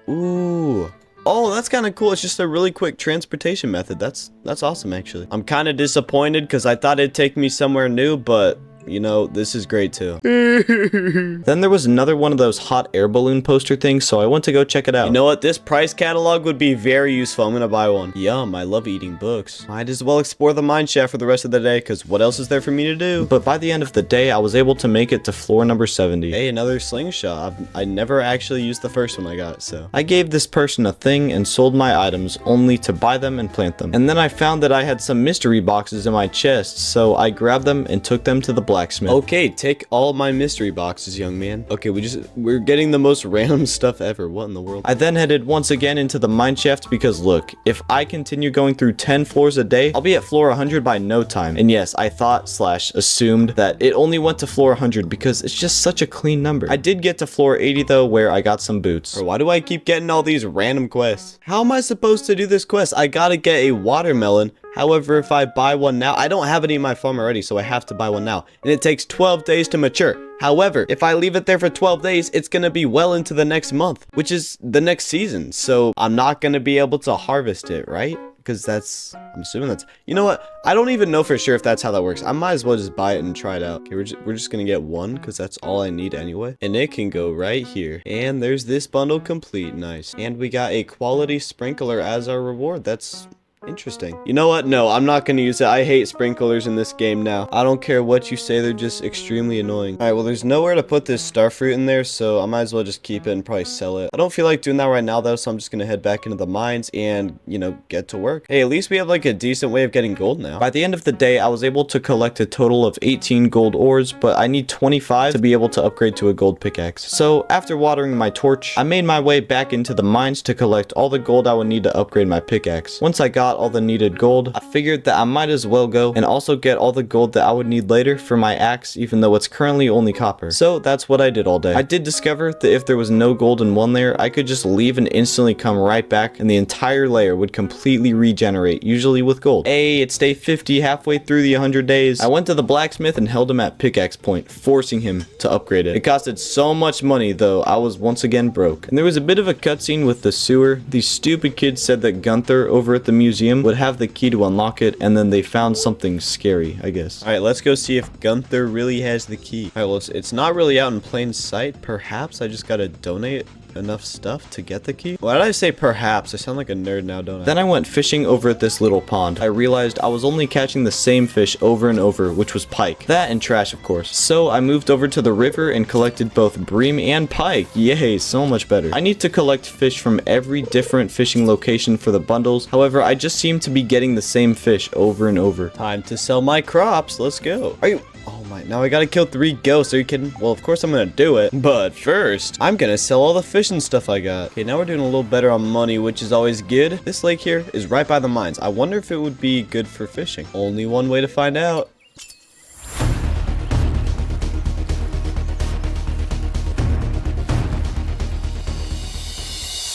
Ooh. Oh, that's kind of cool. It's just a really quick transportation method. That's awesome, actually. I'm kind of disappointed because I thought it'd take me somewhere new, but... You know, this is great too. Then there was another one of those hot air balloon poster things, so I went to go check it out. You know what? This price catalog would be very useful. I'm gonna buy one. Yum, I love eating books. Might as well explore the mine shaft for the rest of the day, because what else is there for me to do? But by the end of the day, I was able to make it to floor number 70. Hey, another slingshot. I never actually used the first one I got, so. I gave this person a thing and sold my items only to buy them and plant them. And then I found that I had some mystery boxes in my chest, so I grabbed them and took them to the blacksmith. Okay, take all my mystery boxes, young man. Okay, we're getting the most random stuff ever. What in the world? I then headed once again into the mine shaft because look, if I continue going through 10 floors a day, I'll be at floor 100 by no time. And yes, I thought / assumed that it only went to floor 100 because it's just such a clean number. I did get to floor 80 though, where I got some boots. Or why do I keep getting all these random quests? How am I supposed to do this quest? I gotta get a watermelon. However, if I buy one now, I don't have any in my farm already, so I have to buy one now. And it takes 12 days to mature. However, if I leave it there for 12 days, it's gonna be well into the next month, which is the next season. So I'm not gonna be able to harvest it, right? Because I'm assuming that's, you know what? I don't even know for sure if that's how that works. I might as well just buy it and try it out. Okay, we're just gonna get one because that's all I need anyway. And it can go right here. And there's this bundle complete, nice. And we got a quality sprinkler as our reward. That's interesting. You know what? No, I'm not going to use it. I hate sprinklers in this game now. I don't care what you say. They're just extremely annoying. All right, well, there's nowhere to put this starfruit in there, so I might as well just keep it and probably sell it. I don't feel like doing that right now, though, so I'm just going to head back into the mines and, you know, get to work. Hey, at least we have, like, a decent way of getting gold now. By the end of the day, I was able to collect a total of 18 gold ores, but I need 25 to be able to upgrade to a gold pickaxe. So, after watering my torch, I made my way back into the mines to collect all the gold I would need to upgrade my pickaxe. Once I got all the needed gold, I figured that I might as well go and also get all the gold that I would need later for my axe, even though it's currently only copper. So that's what I did all day. I did discover that if there was no gold in one layer, I could just leave and instantly come right back and the entire layer would completely regenerate, usually with gold. Hey, it's day 50, halfway through the 100 days. I went to the blacksmith and held him at pickaxe point, forcing him to upgrade it. It costed so much money though, I was once again broke. And there was a bit of a cutscene with the sewer. These stupid kids said that Gunther over at the museum would have the key to unlock it, and then they found something scary, I guess. All right, let's go see if Gunther really has the key. All right, well, it's not really out in plain sight. Perhaps I just gotta donate enough stuff to get the key. Why did I say perhaps? I sound like a nerd now, don't I? Then I went fishing over at this little pond. I realized I was only catching the same fish over and over, which was pike. That and trash, of course. So I moved over to the river and collected both bream and pike. Yay, so much better. I need to collect fish from every different fishing location for the bundles. However, I just seem to be getting the same fish over and over. Time to sell my crops. Let's go. Are you... Oh my, now I gotta kill 3 ghosts. Are you kidding? Well, of course I'm gonna do it. But first, I'm gonna sell all the fish and stuff I got. Okay, now we're doing a little better on money, which is always good. This lake here is right by the mines. I wonder if it would be good for fishing. Only one way to find out.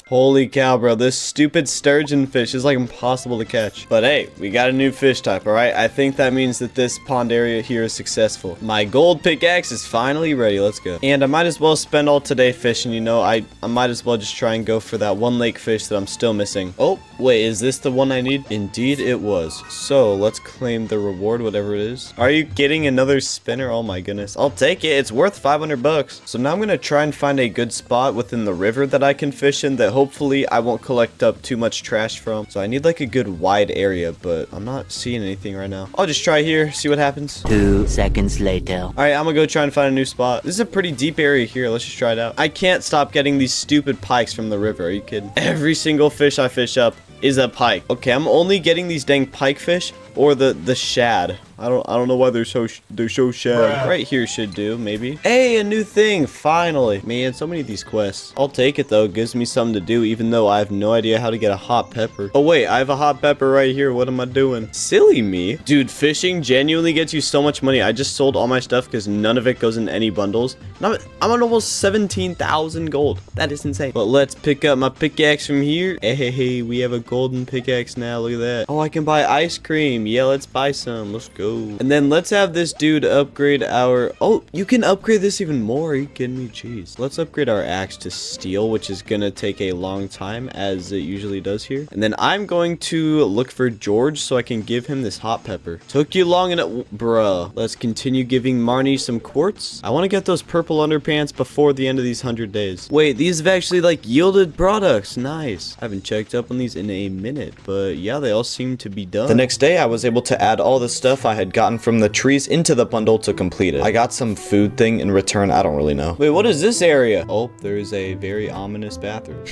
Holy cow, bro. This stupid sturgeon fish is like impossible to catch. But hey, we got a new fish type, all right? I think that means that this pond area here is successful. My gold pickaxe is finally ready. Let's go. And I might as well spend all today fishing, you know. I might as well just try and go for that one lake fish that I'm still missing. Oh, wait, is this the one I need? Indeed it was. So let's claim the reward, whatever it is. Are you getting another spinner? Oh my goodness. I'll take it. It's worth 500 bucks. So now I'm gonna try and find a good spot within the river that I can fish in that hopefully I won't collect up too much trash from. So I need like a good wide area, but I'm not seeing anything right now. I'll just try here, see what happens. 2 seconds later. All right, I'm gonna go try and find a new spot. This is a pretty deep area here. Let's just try it out. I can't stop getting these stupid pikes from the river. Are you kidding? Every single fish I fish up is a pike. Okay, I'm only getting these dang pike fish or the shad. I don't know why they're so shad. Right here should do, maybe. Hey, a new thing, finally. Man, so many of these quests. I'll take it though. It gives me something to do, even though I have no idea how to get a hot pepper. Oh wait, I have a hot pepper right here. What am I doing? Silly me. Dude, fishing genuinely gets you so much money. I just sold all my stuff because none of it goes in any bundles. And I'm at almost 17,000 gold. That is insane. But let's pick up my pickaxe from here. Hey, we have a golden pickaxe now. Look at that. Oh, I can buy ice cream. Yeah, let's buy some. Let's go. And then let's have this dude upgrade our... Oh, you can upgrade this even more. Are you kidding me? Jeez. Let's upgrade our axe to steel, which is gonna take a long time, as it usually does here. And then I'm going to look for George so I can give him this hot pepper. Took you long enough, bruh. Let's continue giving Marnie some quartz. I want to get those purple underpants before the end of these 100 days. Wait, these have actually like yielded products. Nice. I haven't checked up on these in a minute, but yeah, they all seem to be done. The next day, I was able to add all the stuff I had gotten from the trees into the bundle to complete it. I got some food thing in return. I don't really know. Wait, what is this area? Oh, there is a very ominous bathroom.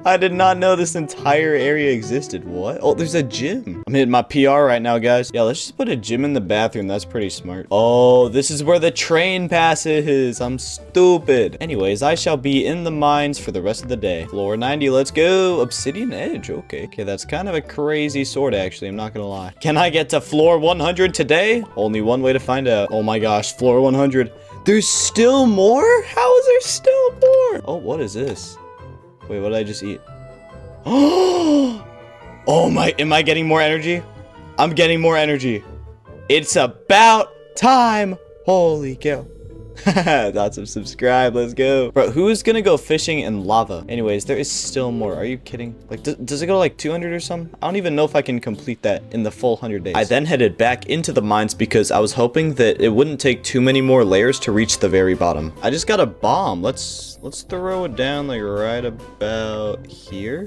I did not know this entire area existed. What? Oh, there's a gym. I'm hitting my PR right now, guys. Yeah, let's just put a gym in the bathroom. That's pretty smart. Oh, this is where the train passes. I'm stupid. Anyways, I shall be in the mines for the rest of the day. Floor 90, let's go. Obsidian edge. Okay, that's kind of a crazy sword, actually. I'm not gonna lie. Can I get to floor 100 today? Only one way to find out. Oh my gosh, floor 100. There's still more? How is there still more? Oh, what is this? Wait, what did I just eat? Oh my, am I getting more energy? I'm getting more energy. It's about time. Holy cow. That's a subscribe. Let's go. Bro, who's gonna go fishing in lava? Anyways, there is still more. Are you kidding? Like, does it go to like 200 or something? I don't even know if I can complete that in the full 100 days. I then headed back into the mines because I was hoping that it wouldn't take too many more layers to reach the very bottom. I just got a bomb. Let's throw it down like right about here.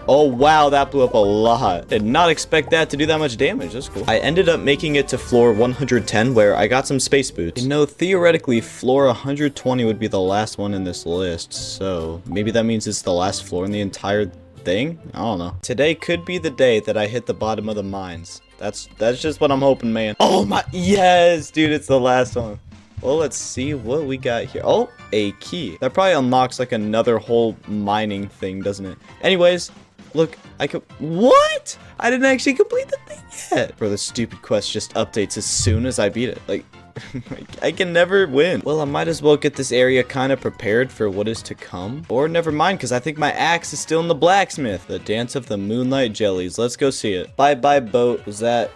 Oh, wow, that blew up a lot. Did not expect that to do that much damage. That's cool. I ended up making it to floor 110 where I got some space boots. You know, theoretically, floor 120 would be the last one in this list. So maybe that means it's the last floor in the entire thing? I don't know. Today could be the day that I hit the bottom of the mines. That's just what I'm hoping, man. Oh my, yes, dude, it's the last one. Well, let's see what we got here. Oh, a key. That probably unlocks like another whole mining thing, doesn't it? Anyways, look, I could... What? I didn't actually complete the thing yet. Bro, this stupid quest just updates as soon as I beat it. Like, I can never win. Well, I might as well get this area kind of prepared for what is to come. Or never mind, because I think my axe is still in the blacksmith. The dance of the moonlight jellies. Let's go see it. Bye-bye, boat. Was that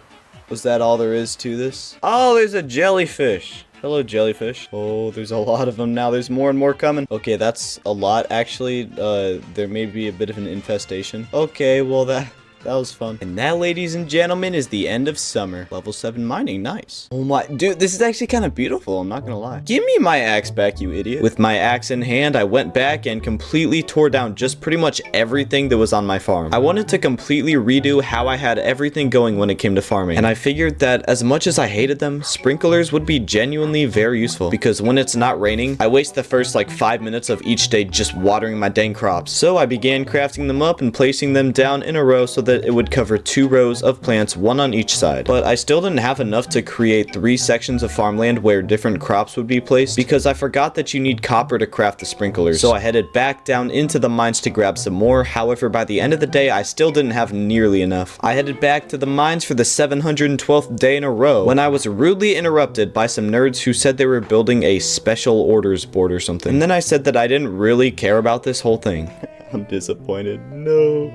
all there is to this? Oh, there's a jellyfish. Hello, jellyfish. Oh, there's a lot of them now. There's more and more coming. Okay, that's a lot, actually. There may be a bit of an infestation. Okay, well, that was fun. And that, ladies and gentlemen, is the end of summer. Level 7 mining. Nice. Oh my, dude, this is actually kind of beautiful. I'm not gonna lie. Give me my axe back, you idiot. With my axe in hand, I went back and completely tore down just pretty much everything that was on my farm. I wanted to completely redo how I had everything going when it came to farming. And I figured that as much as I hated them, sprinklers would be genuinely very useful. Because when it's not raining, I waste the first like 5 minutes of each day just watering my dang crops. So I began crafting them up and placing them down in a row so that it would cover 2 rows of plants, 1 on each side. But I still didn't have enough to create 3 sections of farmland where different crops would be placed because I forgot that you need copper to craft the sprinklers. So I headed back down into the mines to grab some more. However, by the end of the day, I still didn't have nearly enough. I headed back to the mines for the 712th day in a row when I was rudely interrupted by some nerds who said they were building a special orders board or something. And then I said that I didn't really care about this whole thing. I'm disappointed. No.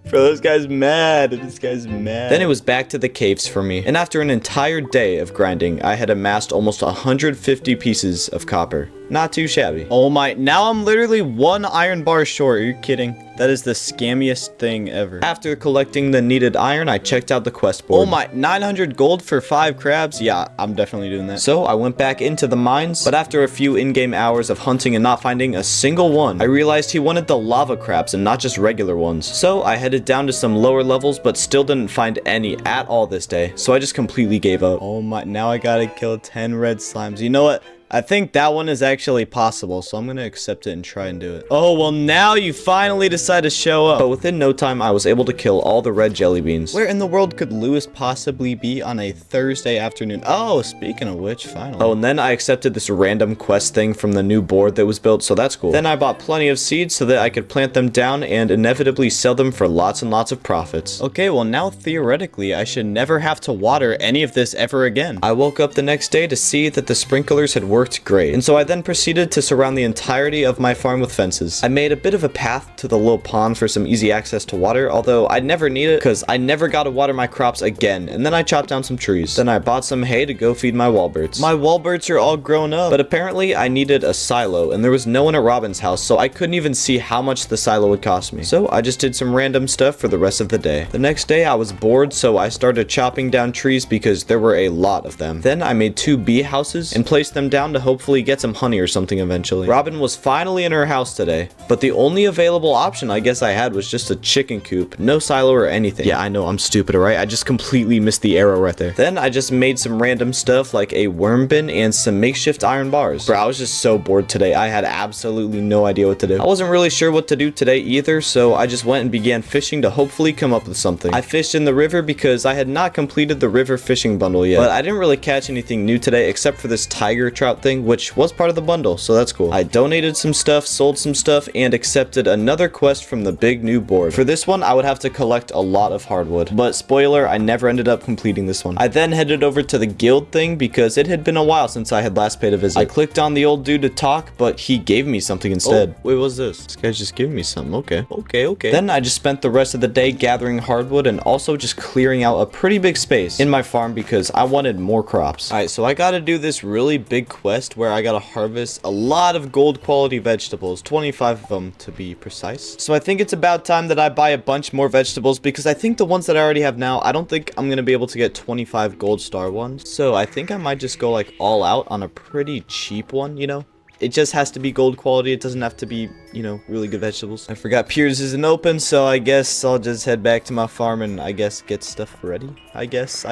Bro, this guy's mad. This guy's mad. Then it was back to the caves for me. And after an entire day of grinding, I had amassed almost 150 pieces of copper. Not too shabby. Oh my, now I'm literally 1 iron bar short. Are you kidding? That is the scammiest thing ever. After collecting the needed iron, I checked out the quest board. Oh my, 900 gold for 5 crabs? Yeah, I'm definitely doing that. So I went back into the mines, but after a few in-game hours of hunting and not finding a single one, I realized he wanted the lava crabs and not just regular ones. So I headed down to some lower levels, but still didn't find any at all this day. So I just completely gave up. Oh my, now I gotta kill 10 red slimes. You know what? I think that one is actually possible, so I'm gonna accept it and try and do it. Oh, well, now you finally decide to show up. But within no time, I was able to kill all the red jelly beans. Where in the world could Lewis possibly be on a Thursday afternoon? Oh, speaking of which, finally. Oh, and then I accepted this random quest thing from the new board that was built, so that's cool. Then I bought plenty of seeds so that I could plant them down and inevitably sell them for lots and lots of profits. Okay, well, now theoretically, I should never have to water any of this ever again. I woke up the next day to see that the sprinklers had worked great, and so I then proceeded to surround the entirety of my farm with fences. I made a bit of a path to the little pond for some easy access to water, although I'd never need it because I never got to water my crops again, and then I chopped down some trees. Then I bought some hay to go feed my wallbirds. My wallbirds are all grown up, but apparently I needed a silo, and there was no one at Robin's house, so I couldn't even see how much the silo would cost me. So I just did some random stuff for the rest of the day. The next day I was bored, so I started chopping down trees because there were a lot of them. Then I made 2 bee houses and placed them down to hopefully get some honey or something eventually. Robin was finally in her house today, but the only available option I guess I had was just a chicken coop, no silo or anything. Yeah, I know, I'm stupid, right? I just completely missed the arrow right there. Then I just made some random stuff like a worm bin and some makeshift iron bars. Bro, I was just so bored today. I had absolutely no idea what to do. I wasn't really sure what to do today either, so I just went and began fishing to hopefully come up with something. I fished in the river because I had not completed the river fishing bundle yet, but I didn't really catch anything new today except for this tiger trout thing, which was part of the bundle, so that's cool. I donated some stuff, sold some stuff, and accepted another quest from the big new board. For this one, I would have to collect a lot of hardwood, but spoiler, I never ended up completing this one. I then headed over to the guild thing because it had been a while since I had last paid a visit. I clicked on the old dude to talk, but he gave me something instead. Oh, wait, what's this? This guy's just giving me something. Okay. Then I just spent the rest of the day gathering hardwood and also just clearing out a pretty big space in my farm because I wanted more crops. All right, so I gotta do this really big quest where I gotta harvest a lot of gold quality vegetables, 25 of them to be precise. So I think it's about time that I buy a bunch more vegetables because I think the ones that I already have now, I don't think I'm gonna be able to get 25 gold star ones. So I think I might just go like all out on a pretty cheap one, you know? It just has to be gold quality. It doesn't have to be, you know, really good vegetables. I forgot Piers isn't open, so I guess I'll just head back to my farm and I guess get stuff ready. I guess.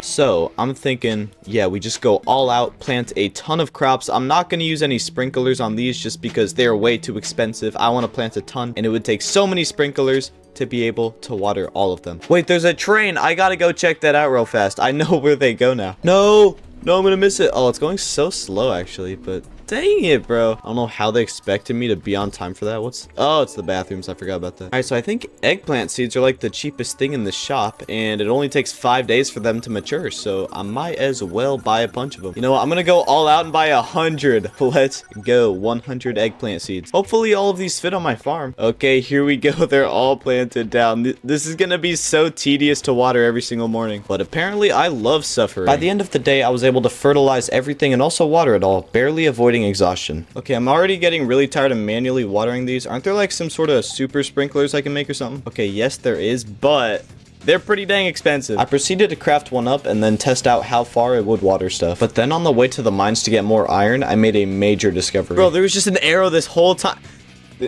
So I'm thinking, yeah, we just go all out, plant a ton of crops. I'm not going to use any sprinklers on these just because they're way too expensive. I want to plant a ton and it would take so many sprinklers to be able to water all of them. Wait, there's a train. I gotta go check that out real fast. I know where they go now. No, I'm gonna miss it. Oh, it's going so slow actually, but dang it, bro. I don't know how they expected me to be on time for that. Oh, it's the bathrooms. I forgot about that. All right, so I think eggplant seeds are like the cheapest thing in the shop, and it only takes 5 days for them to mature, so I might as well buy a bunch of them. You know what? I'm gonna go all out and buy 100. Let's go. 100 eggplant seeds. Hopefully all of these fit on my farm. Okay, here we go. They're all planted down. This is gonna be so tedious to water every single morning, but apparently I love suffering. By the end of the day, I was able to fertilize everything and also water it all, barely avoiding exhaustion. Okay, I'm already getting really tired of manually watering these. Aren't there like some sort of super sprinklers I can make or something? Okay, yes there is, but they're pretty dang expensive. I proceeded to craft one up and then test out how far it would water stuff. But then on the way to the mines to get more iron, I made a major discovery. Bro, there was just an arrow this whole time.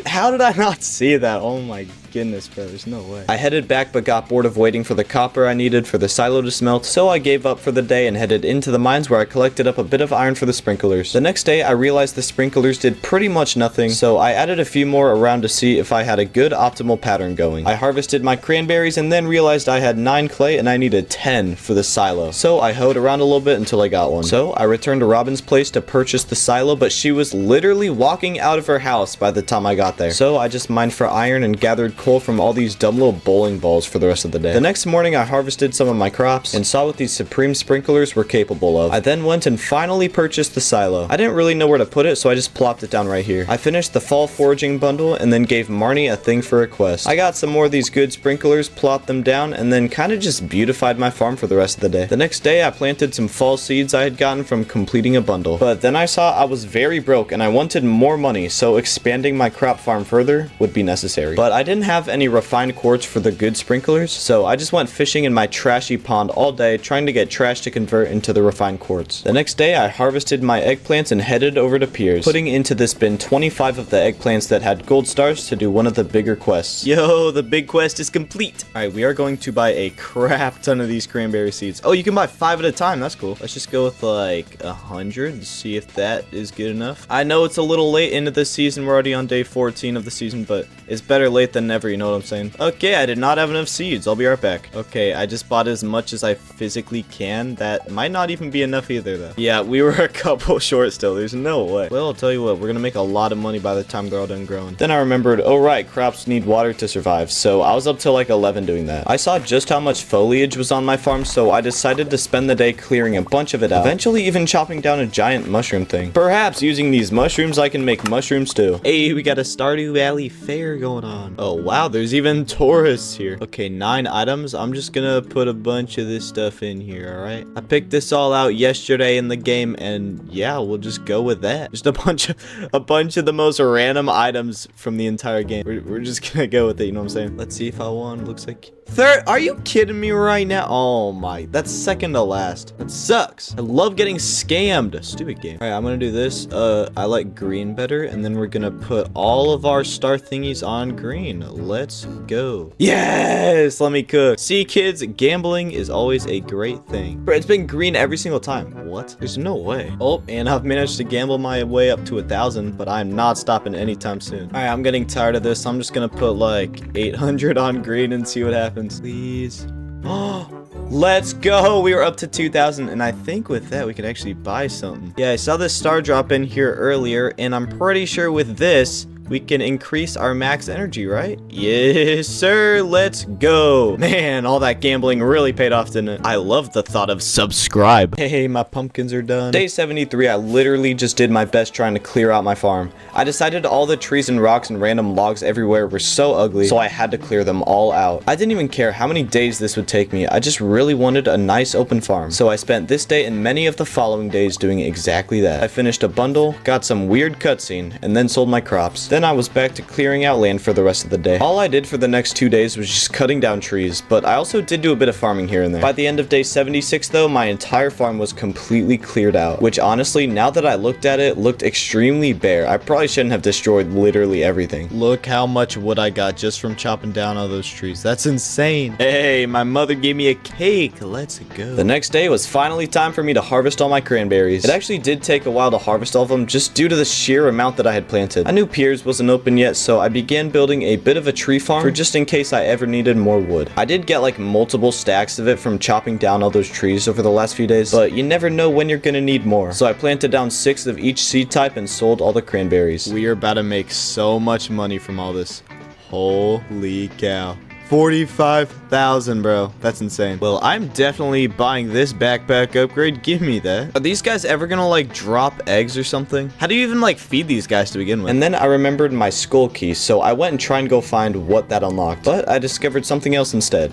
How did I not see that? Oh my goodness, bro, there's no way. I headed back but got bored of waiting for the copper I needed for the silo to smelt, so I gave up for the day and headed into the mines where I collected up a bit of iron for the sprinklers. The next day I realized the sprinklers did pretty much nothing, so I added a few more around to see if I had a good optimal pattern going. I harvested my cranberries and then realized I had 9 clay and I needed 10 for the silo, so I hoed around a little bit until I got one. So I returned to Robin's place to purchase the silo, but she was literally walking out of her house by the time I got there. So I just mined for iron and gathered coal from all these dumb little bowling balls for the rest of the day. The next morning, I harvested some of my crops and saw what these supreme sprinklers were capable of. I then went and finally purchased the silo. I didn't really know where to put it, so I just plopped it down right here. I finished the fall foraging bundle and then gave Marnie a thing for a quest. I got some more of these good sprinklers, plopped them down, and then kind of just beautified my farm for the rest of the day. The next day, I planted some fall seeds I had gotten from completing a bundle. But then I saw I was very broke and I wanted more money, so expanding my crop farm further would be necessary. But I didn't have any refined quartz for the good sprinklers, so I just went fishing in my trashy pond all day trying to get trash to convert into the refined quartz. The next day, I harvested my eggplants and headed over to Piers, putting into this bin 25 of the eggplants that had gold stars to do one of the bigger quests. Yo, the big quest is complete. All right, we are going to buy a crap ton of these cranberry seeds. Oh, you can buy 5 at a time. That's cool. Let's just go with like 100 and see if that is good enough. I know it's a little late into the season. We're already on day 14 of the season, but it's better late than never. You know what I'm saying? Okay, I did not have enough seeds. I'll be right back. Okay, I just bought as much as I physically can. That might not even be enough either, though. Yeah, we were a couple short still. There's no way. Well, I'll tell you what. We're gonna make a lot of money by the time they're all done growing. Then I remembered, oh right, crops need water to survive. So I was up till like 11 doing that. I saw just how much foliage was on my farm, so I decided to spend the day clearing a bunch of it out. Eventually even chopping down a giant mushroom thing. Perhaps using these mushrooms, I can make mushroom stew. Hey, we got a Stardew Valley fair going on. Oh wow, there's even tourists here. Okay, 9 items. I'm just gonna put a bunch of this stuff in here, alright? I picked this all out yesterday in the game, and yeah, we'll just go with that. Just a bunch of the most random items from the entire game. We're just gonna go with it, you know what I'm saying? Let's see if I won. Looks like third. Are you kidding me right now? Oh my, that's second to last. That sucks. I love getting scammed. Stupid game. All right, I'm gonna do this. I like green better, and then we're gonna put all of our star thingies on green. Let's go. Yes, let me cook. See, kids, gambling is always a great thing. Bro, it's been green every single time. What? There's no way. Oh, and I've managed to gamble my way up to 1,000, but I'm not stopping anytime soon. All right, I'm getting tired of this. I'm just gonna put like 800 on green and see what happens. Please. Oh, let's go. We were up to 2,000, and I think with that we could actually buy something. Yeah, I saw this star drop in here earlier, and I'm pretty sure with this we can increase our max energy, right? Yes, sir. Let's go. Man, all that gambling really paid off, didn't it? I love the thought of subscribe. Hey, my pumpkins are done. Day 73, I literally just did my best trying to clear out my farm. I decided all the trees and rocks and random logs everywhere were so ugly, so I had to clear them all out. I didn't even care how many days this would take me. I just really wanted a nice open farm. So I spent this day and many of the following days doing exactly that. I finished a bundle, got some weird cutscene, and then sold my crops. Then I was back to clearing out land for the rest of the day. All I did for the next 2 days was just cutting down trees, but I also did do a bit of farming here and there. By the end of day 76 though, my entire farm was completely cleared out, which honestly, now that I looked at it, looked extremely bare. I probably shouldn't have destroyed literally everything. Look how much wood I got just from chopping down all those trees. That's insane. Hey, my mother gave me a cake. Let's go. The next day was finally time for me to harvest all my cranberries. It actually did take a while to harvest all of them just due to the sheer amount that I had planted. I knew Piers wasn't open yet, so I began building a bit of a tree farm for just in case I ever needed more wood. I did get like multiple stacks of it from chopping down all those trees over the last few days, but you never know when you're gonna need more. So I planted down 6 of each seed type and sold all the cranberries. We are about to make so much money from all this. Holy cow. 45,000, bro. That's insane. Well, I'm definitely buying this backpack upgrade. Give me that. Are these guys ever gonna like drop eggs or something? How do you even like feed these guys to begin with? And then I remembered my skull key, so I went and tried and go find what that unlocked. But I discovered something else instead.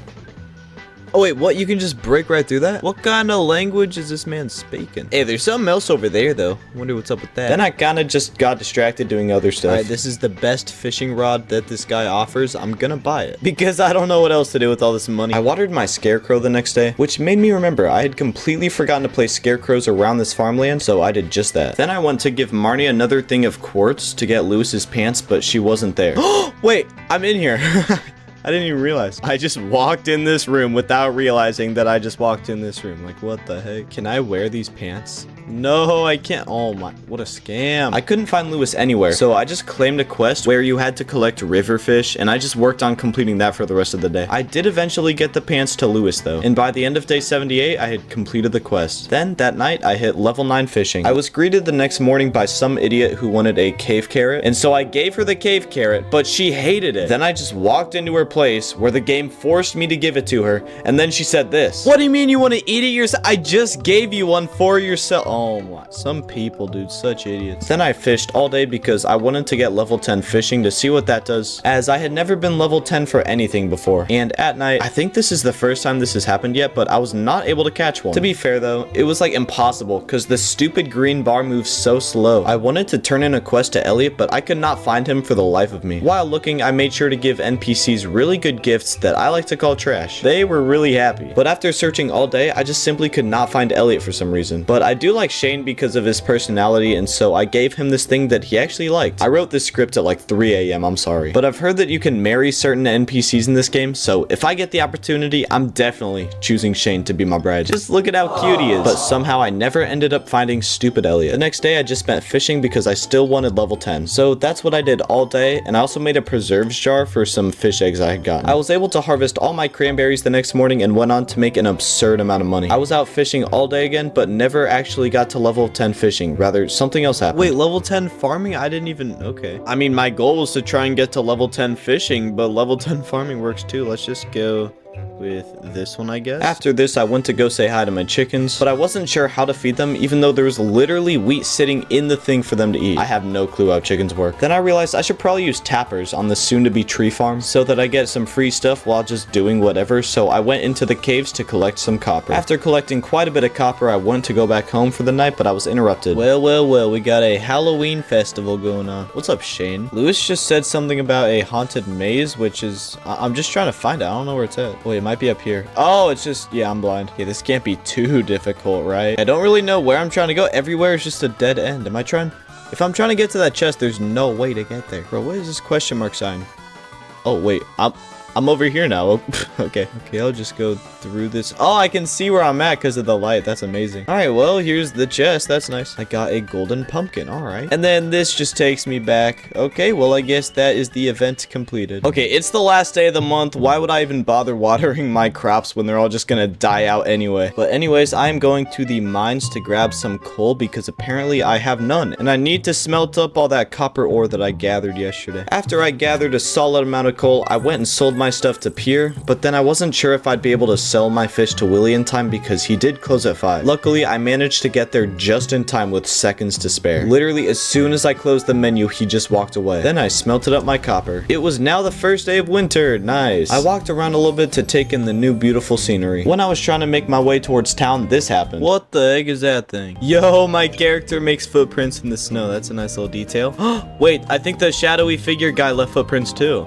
Oh wait, what? You can just break right through that? What kind of language is this man speaking? Hey, there's something else over there though. Wonder what's up with that. Then I kind of just got distracted doing other stuff. Alright, this is the best fishing rod that this guy offers. I'm gonna buy it because I don't know what else to do with all this money. I watered my scarecrow the next day, which made me remember I had completely forgotten to place scarecrows around this farmland, so I did just that. Then I went to give Marnie another thing of quartz to get Lewis's pants, but she wasn't there. Wait, I'm in here. I didn't even realize. I just walked in this room without realizing that I just walked in this room. Like, what the heck? Can I wear these pants? No, I can't. Oh my, what a scam. I couldn't find Lewis anywhere, so I just claimed a quest where you had to collect river fish, and I just worked on completing that for the rest of the day. I did eventually get the pants to Lewis though, and by the end of day 78, I had completed the quest. Then that night, I hit level 9 fishing. I was greeted the next morning by some idiot who wanted a cave carrot, and so I gave her the cave carrot, but she hated it. Then I just walked into her place where the game forced me to give it to her, and then she said this. What do you mean you want to eat it yourself? I just gave you one for yourself. Oh my, some people, dude, such idiots. Then I fished all day because I wanted to get level 10 fishing to see what that does, as I had never been level 10 for anything before. And at night, I think this is the first time this has happened yet, but I was not able to catch one. To be fair though, it was like impossible because the stupid green bar moves so slow. I wanted to turn in a quest to Elliot, but I could not find him for the life of me. While looking, I made sure to give NPCs really good gifts that I like to call trash. They were really happy. But after searching all day, I just simply could not find Elliot for some reason. But I do like Shane because of his personality, and so I gave him this thing that he actually liked. I wrote this script at like 3 a.m. I'm sorry. But I've heard that you can marry certain NPCs in this game, so if I get the opportunity, I'm definitely choosing Shane to be my bride. Just look at how cute he is. But somehow I never ended up finding stupid Elliot. The next day I just spent fishing because I still wanted level 10. So that's what I did all day, and I also made a preserves jar for some fish eggs I had gotten. I was able to harvest all my cranberries the next morning and went on to make an absurd amount of money. I was out fishing all day again, but never actually got to level 10 fishing. Rather, something else happened. Wait, level 10 farming? I didn't even... Okay. I mean, my goal was to try and get to level 10 fishing, but level 10 farming works too. Let's just go with this one, I guess. After this, I went to go say hi to my chickens, but I wasn't sure how to feed them, even though there was literally wheat sitting in the thing for them to eat. I have no clue how chickens work. Then I realized I should probably use tappers on the soon-to-be tree farm so that I get some free stuff while just doing whatever, so I went into the caves to collect some copper. After collecting quite a bit of copper, I wanted to go back home for the night, but I was interrupted. Well, we got a Halloween festival going on. What's up, Shane? Lewis just said something about a haunted maze, which is... I'm just trying to find it. I don't know where it's at. Wait, it might be up here. Oh, it's just... Yeah, I'm blind. Okay, this can't be too difficult, right? I don't really know where I'm trying to go. Everywhere is just a dead end. Am I trying... If I'm trying to get to that chest, there's no way to get there. Bro, what is this question mark sign? Oh, wait. I'm over here now. Oh, okay, I'll just go through this. Oh, I can see where I'm at because of the light. That's amazing. All right, well, here's the chest. That's nice. I got a golden pumpkin. All right. And then this just takes me back. Okay, well, I guess that is the event completed. Okay, it's the last day of the month. Why would I even bother watering my crops when they're all just gonna die out anyway? But anyways, I'm going to the mines to grab some coal because apparently I have none. And I need to smelt up all that copper ore that I gathered yesterday. After I gathered a solid amount of coal, I went and sold my stuff to Pierre, but then I wasn't sure if I'd be able to sell my fish to Willie in time because he did close at 5. Luckily, I managed to get there just in time with seconds to spare. Literally, as soon as I closed the menu, he just walked away. Then I smelted up my copper. It was now the first day of winter. Nice. I walked around a little bit to take in the new beautiful scenery. When I was trying to make my way towards town, this happened. What the heck is that thing? Yo, my character makes footprints in the snow. That's a nice little detail. Wait, I think the shadowy figure guy left footprints too.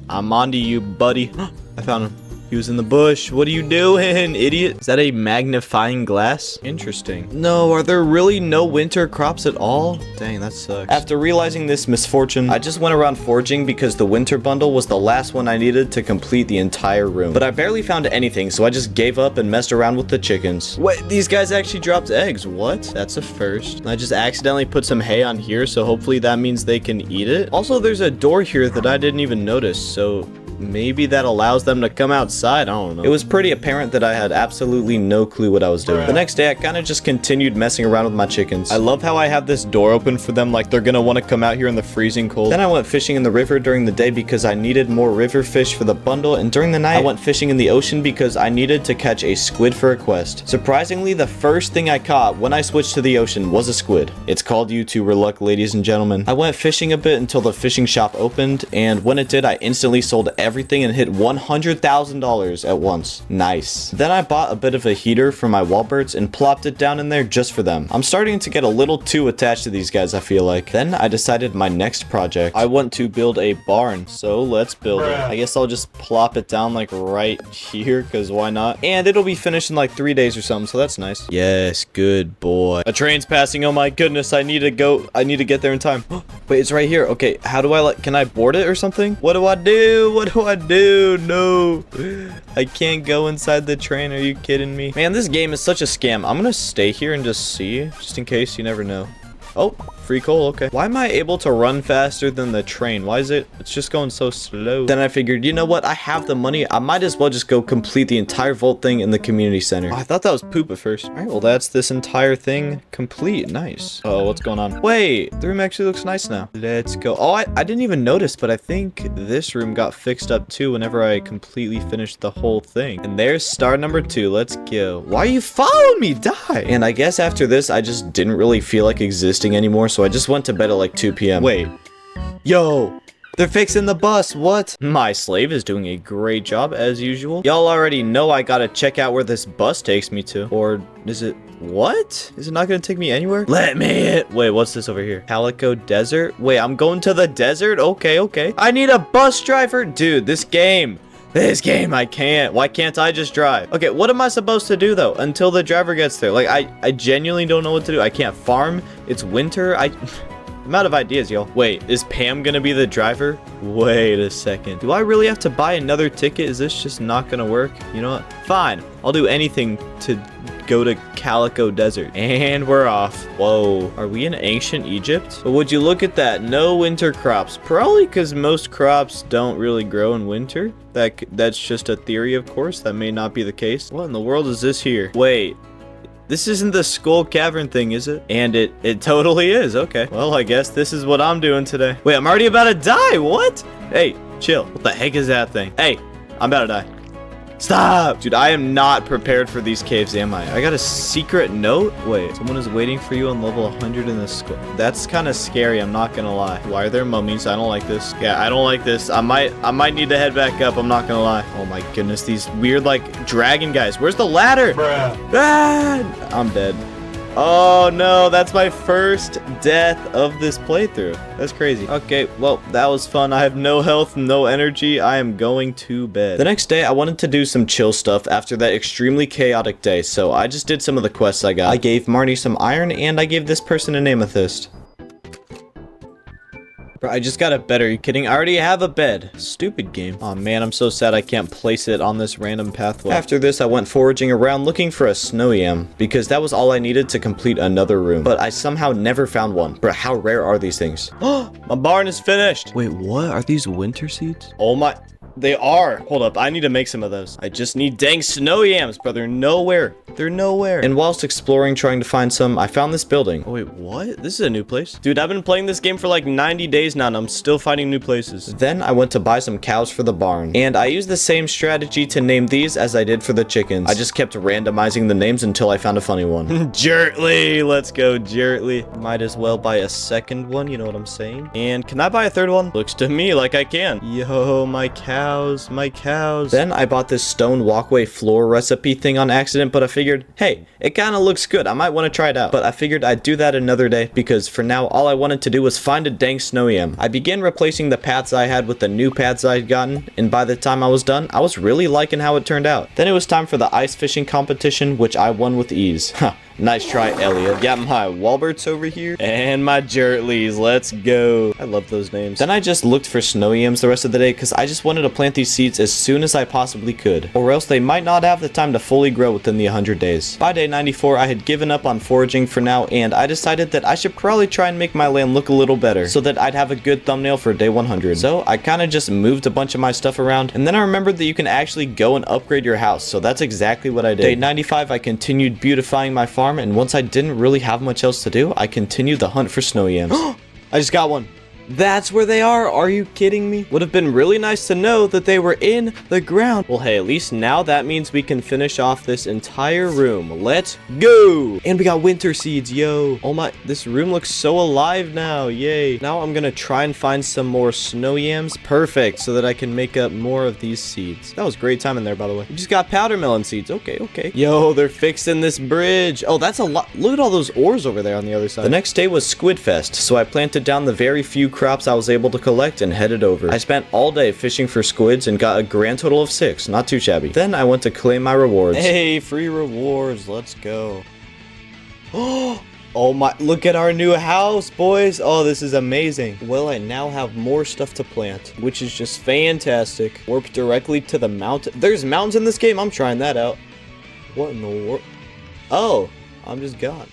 I'm onto you, buddy. I found him. He was in the bush. What are you doing, idiot? Is that a magnifying glass? Interesting. No, are there really no winter crops at all? Dang, that sucks. After realizing this misfortune, I just went around foraging because the winter bundle was the last one I needed to complete the entire room. But I barely found anything, so I just gave up and messed around with the chickens. Wait, these guys actually dropped eggs. What? That's a first. I just accidentally put some hay on here, so hopefully that means they can eat it. Also, there's a door here that I didn't even notice, so... maybe that allows them to come outside. I don't know. It was pretty apparent that I had absolutely no clue what I was doing. The next day, I kind of just continued messing around with my chickens. I love how I have this door open for them, like they're gonna want to come out here in the freezing cold. Then I went fishing in the river during the day because I needed more river fish for the bundle, and during the night, I went fishing in the ocean because I needed to catch a squid for a quest. Surprisingly, the first thing I caught when I switched to the ocean was a squid. It's called YouTuber luck, ladies and gentlemen. I went fishing a bit until the fishing shop opened, and when it did, I instantly sold everything and hit $100,000 at once. Nice. Then I bought a bit of a heater for my wallbirds and plopped it down in there just for them. I'm starting to get a little too attached to these guys, I feel like. Then I decided my next project. I want to build a barn, so let's build it. I guess I'll just plop it down like right here, because why not? And it'll be finished in like 3 days or something, so that's nice. Yes, good boy. A train's passing. Oh my goodness, I need to go. I need to get there in time. Wait, it's right here. Okay, how do I can I board it or something? What do I do? What do I do? No. I can't go inside the train. Are you kidding me? Man, this game is such a scam. I'm gonna stay here and just see, just in case. You never know. Oh, free coal, okay. Why am I able to run faster than the train? Why is it's just going so slow? Then I figured, you know what? I have the money. I might as well just go complete the entire vault thing in the community center. Oh, I thought that was poop at first. All right, well, that's this entire thing complete. Nice. Oh, what's going on? Wait, the room actually looks nice now. Let's go. Oh, I didn't even notice, but I think this room got fixed up too whenever I completely finished the whole thing. And there's star number 2. Let's go. Why are you following me? Die. And I guess after this, I just didn't really feel like existing anymore, so I just went to bed at like 2 p.m. Wait. Yo, they're fixing the bus. What? My slave is doing a great job as usual. Y'all already know I gotta check out where this bus takes me to. Or is it... What? Is it not gonna take me anywhere? Let me in. Wait, what's this over here? Calico Desert? Wait, I'm going to the desert? Okay, okay. I need a bus driver. Dude, this game, I can't. Why can't I just drive? Okay, what am I supposed to do though until the driver gets there? Like, I genuinely don't know what to do. I can't farm. It's winter. I'm out of ideas, y'all. Wait, is Pam gonna be the driver? Wait a second. Do I really have to buy another ticket? Is this just not gonna work? You know what? Fine. I'll do anything to go to Calico Desert. And we're off. Whoa. Are we in ancient Egypt? But would you look at that? No winter crops. Probably because most crops don't really grow in winter. That's just a theory, of course. That may not be the case. What in the world is this here? Wait. This isn't the skull cavern thing, is it? And it totally is. Okay. Well, I guess this is what I'm doing today. Wait, I'm already about to die. What? Hey, chill. What the heck is that thing? Hey, I'm about to die. Stop! Dude, I am not prepared for these caves, am I? I got a secret note? Wait, someone is waiting for you on level 100 in the skull. That's kind of scary, I'm not gonna lie. Why are there mummies? I don't like this. Yeah, I don't like this. I might need to head back up, I'm not gonna lie. Oh my goodness, these weird, like, dragon guys. Where's the ladder? Bruh. Ah, I'm dead. Oh no, that's my first death of this playthrough. That's crazy. Okay, well, that was fun. I have no health, no energy. I am going to bed. The next day, I wanted to do some chill stuff after that extremely chaotic day, so I just did some of the quests I got. I gave Marnie some iron, and I gave this person an amethyst. Bro, I just got a bed. Are you kidding? I already have a bed. Stupid game. Oh man, I'm so sad I can't place it on this random pathway. After this, I went foraging around looking for a snow yam, because that was all I needed to complete another room. But I somehow never found one. Bro, how rare are these things? Oh, my barn is finished. Wait, what? Are these winter seeds? Oh my... They are. Hold up. I need to make some of those. I just need dang snow yams, bro. They're nowhere. They're nowhere. And whilst exploring, trying to find some, I found this building. Oh, wait, what? This is a new place? Dude, I've been playing this game for like 90 days now, and I'm still finding new places. Then I went to buy some cows for the barn. And I used the same strategy to name these as I did for the chickens. I just kept randomizing the names until I found a funny one. Jertly. Let's go, Jertly. Might as well buy a second one. You know what I'm saying? And can I buy a third one? Looks to me like I can. Yo, my cow. My cows. Then I bought this stone walkway floor recipe thing on accident, but I figured, hey, it kind of looks good. I might want to try it out. But I figured I'd do that another day because for now, all I wanted to do was find a dang snow yam. I began replacing the paths I had with the new paths I'd gotten, and by the time I was done, I was really liking how it turned out. Then it was time for the ice fishing competition, which I won with ease. Huh. Nice try, Elliot. Got my Walberts over here and my Jertleys. Let's go. I love those names. Then I just looked for snow yams the rest of the day because I just wanted to plant these seeds as soon as I possibly could, or else they might not have the time to fully grow within the 100 days. By day 94, I had given up on foraging for now, and I decided that I should probably try and make my land look a little better so that I'd have a good thumbnail for day 100. So I kind of just moved a bunch of my stuff around, and then I remembered that you can actually go and upgrade your house, so that's exactly what I did. Day 95, I continued beautifying my farm, and once I didn't really have much else to do, I continued the hunt for snow yams. I just got one. That's where they are you kidding me? Would have been really nice to know that they were in the ground. Well, hey, at least now that means we can finish off this entire room. Let's go. And we got winter seeds, yo. Oh my, this room looks so alive now. Yay. Now I'm gonna try and find some more snow yams. Perfect, so that I can make up more of these seeds. That was great time in there, by the way. We just got powder melon seeds. Okay, okay. Yo, they're fixing this bridge. Oh, that's a lot. Look at all those ores over there on the other side. The next day was Squid Fest, so I planted down the very few crops I was able to collect and headed over. I spent all day fishing for squids and got a grand total of 6. Not too shabby. Then I went to claim my rewards. Hey, free rewards. Let's go. Oh my, look at our new house, boys. Oh, this is amazing. Well, I now have more stuff to plant, which is just fantastic. Warp directly to the mountain. There's mountains in this game. I'm trying that out. What in the world? Oh, I'm just gone.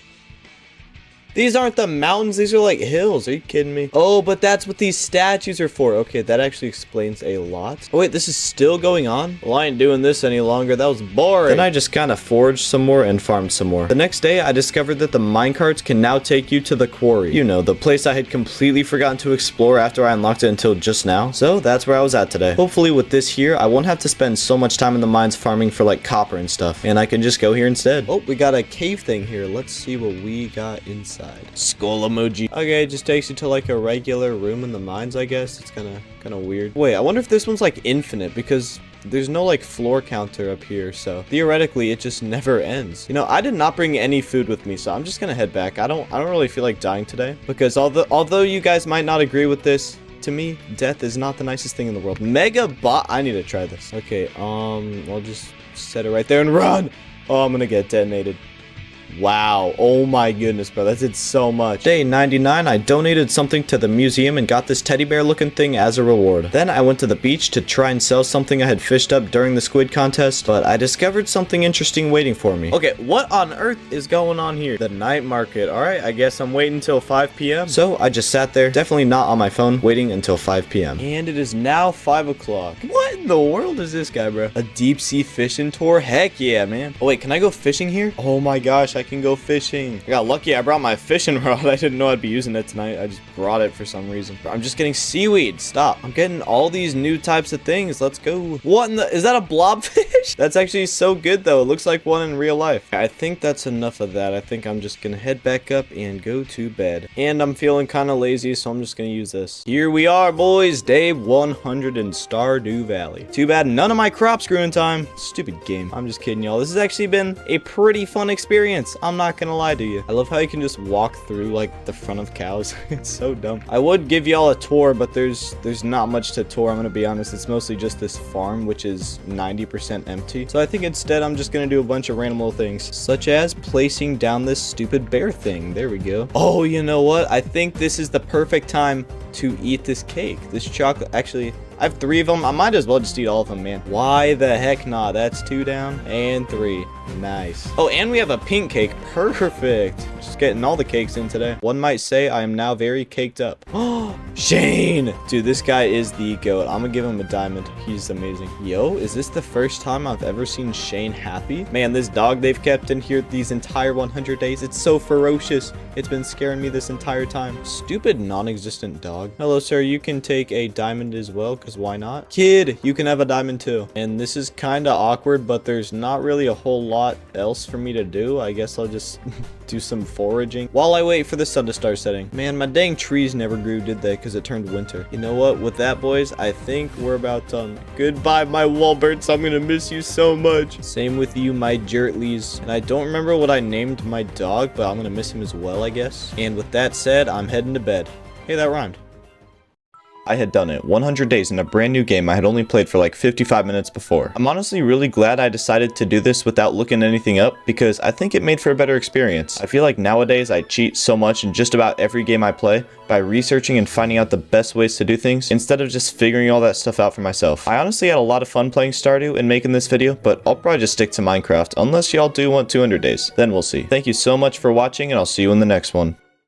These aren't the mountains, these are like hills. Are you kidding me? Oh, but that's what these statues are for. Okay, that actually explains a lot. Oh wait, this is still going on? Well, I ain't doing this any longer. That was boring. Then I just kind of foraged some more and farmed some more. The next day, I discovered that the minecarts can now take you to the quarry. You know, the place I had completely forgotten to explore after I unlocked it until just now. So that's where I was at today. Hopefully with this here, I won't have to spend so much time in the mines farming for like copper and stuff. And I can just go here instead. Oh, we got a cave thing here. Let's see what we got inside. Skull emoji. Okay, it just takes you to like a regular room in the mines, I guess. It's kind of weird. Wait, I wonder if this one's like infinite because there's no like floor counter up here, so theoretically it just never ends. You know, I did not bring any food with me, so I'm just gonna head back. I don't really feel like dying today because although you guys might not agree with this, to me, death is not the nicest thing in the world. Mega bot. I need to try this. Okay, I'll just set it right there and run. Oh, I'm gonna get detonated. Wow. Oh my goodness, bro. That did so much. Day 99, I donated something to the museum and got this teddy bear looking thing as a reward. Then I went to the beach to try and sell something I had fished up during the squid contest, but I discovered something interesting waiting for me. Okay, what on earth is going on here? The night market. Alright, I guess I'm waiting until 5 p.m. So I just sat there, definitely not on my phone, waiting until 5 p.m. And it is now 5 o'clock. What in the world is this guy, bro? A deep sea fishing tour? Heck yeah, man. Oh wait, can I go fishing here? Oh my gosh, I can go fishing. I got lucky I brought my fishing rod. I didn't know I'd be using it tonight. I just brought it for some reason. I'm just getting seaweed. Stop. I'm getting all these new types of things. Let's go. What in the... Is that a blobfish? That's actually so good though. It looks like one in real life. I think that's enough of that. I think I'm just gonna head back up and go to bed. And I'm feeling kind of lazy, so I'm just gonna use this. Here we are, boys. Day 100 in Stardew Valley. Too bad none of my crops grew in time. Stupid game. I'm just kidding, y'all. This has actually been a pretty fun experience. I'm not gonna lie to you. I love how you can just walk through like the front of cows. It's so dumb. I would give y'all a tour, but there's not much to tour. I'm gonna be honest. It's mostly just this farm, which is 90% empty. So I think instead I'm just gonna do a bunch of random little things, such as placing down this stupid bear thing. There we go. Oh, you know what? I think this is the perfect time to eat this cake. This chocolate. Actually, I have 3 of them. I might as well just eat all of them, man. Why the heck not? That's 2 down and 3. Nice. Oh, and we have a pink cake. Perfect. Just getting all the cakes in today. One might say I am now very caked up. Oh, Shane. Dude, this guy is the goat. I'm gonna give him a diamond. He's amazing. Yo, is this the first time I've ever seen Shane happy? Man, this dog they've kept in here these entire 100 days. It's so ferocious. It's been scaring me this entire time. Stupid non-existent dog. Hello, sir. You can take a diamond as well, because why not? Kid, you can have a diamond too. And this is kind of awkward, but there's not really a whole lot else for me to do. I guess I'll just do some foraging while I wait for the sun to start setting. Man, my dang trees never grew, did they? Because it turned winter. You know what? With that, boys, I think we're about done. Goodbye, my Walberts. I'm gonna miss you so much. Same with you, my Jertleys. And I don't remember what I named my dog, but I'm gonna miss him as well, I guess. And with that said, I'm heading to bed. Hey, that rhymed. I had done it. 100 days in a brand new game I had only played for like 55 minutes before. I'm honestly really glad I decided to do this without looking anything up because I think it made for a better experience. I feel like nowadays I cheat so much in just about every game I play by researching and finding out the best ways to do things instead of just figuring all that stuff out for myself. I honestly had a lot of fun playing Stardew and making this video, but I'll probably just stick to Minecraft unless y'all do want 200 days. Then we'll see. Thank you so much for watching and I'll see you in the next one.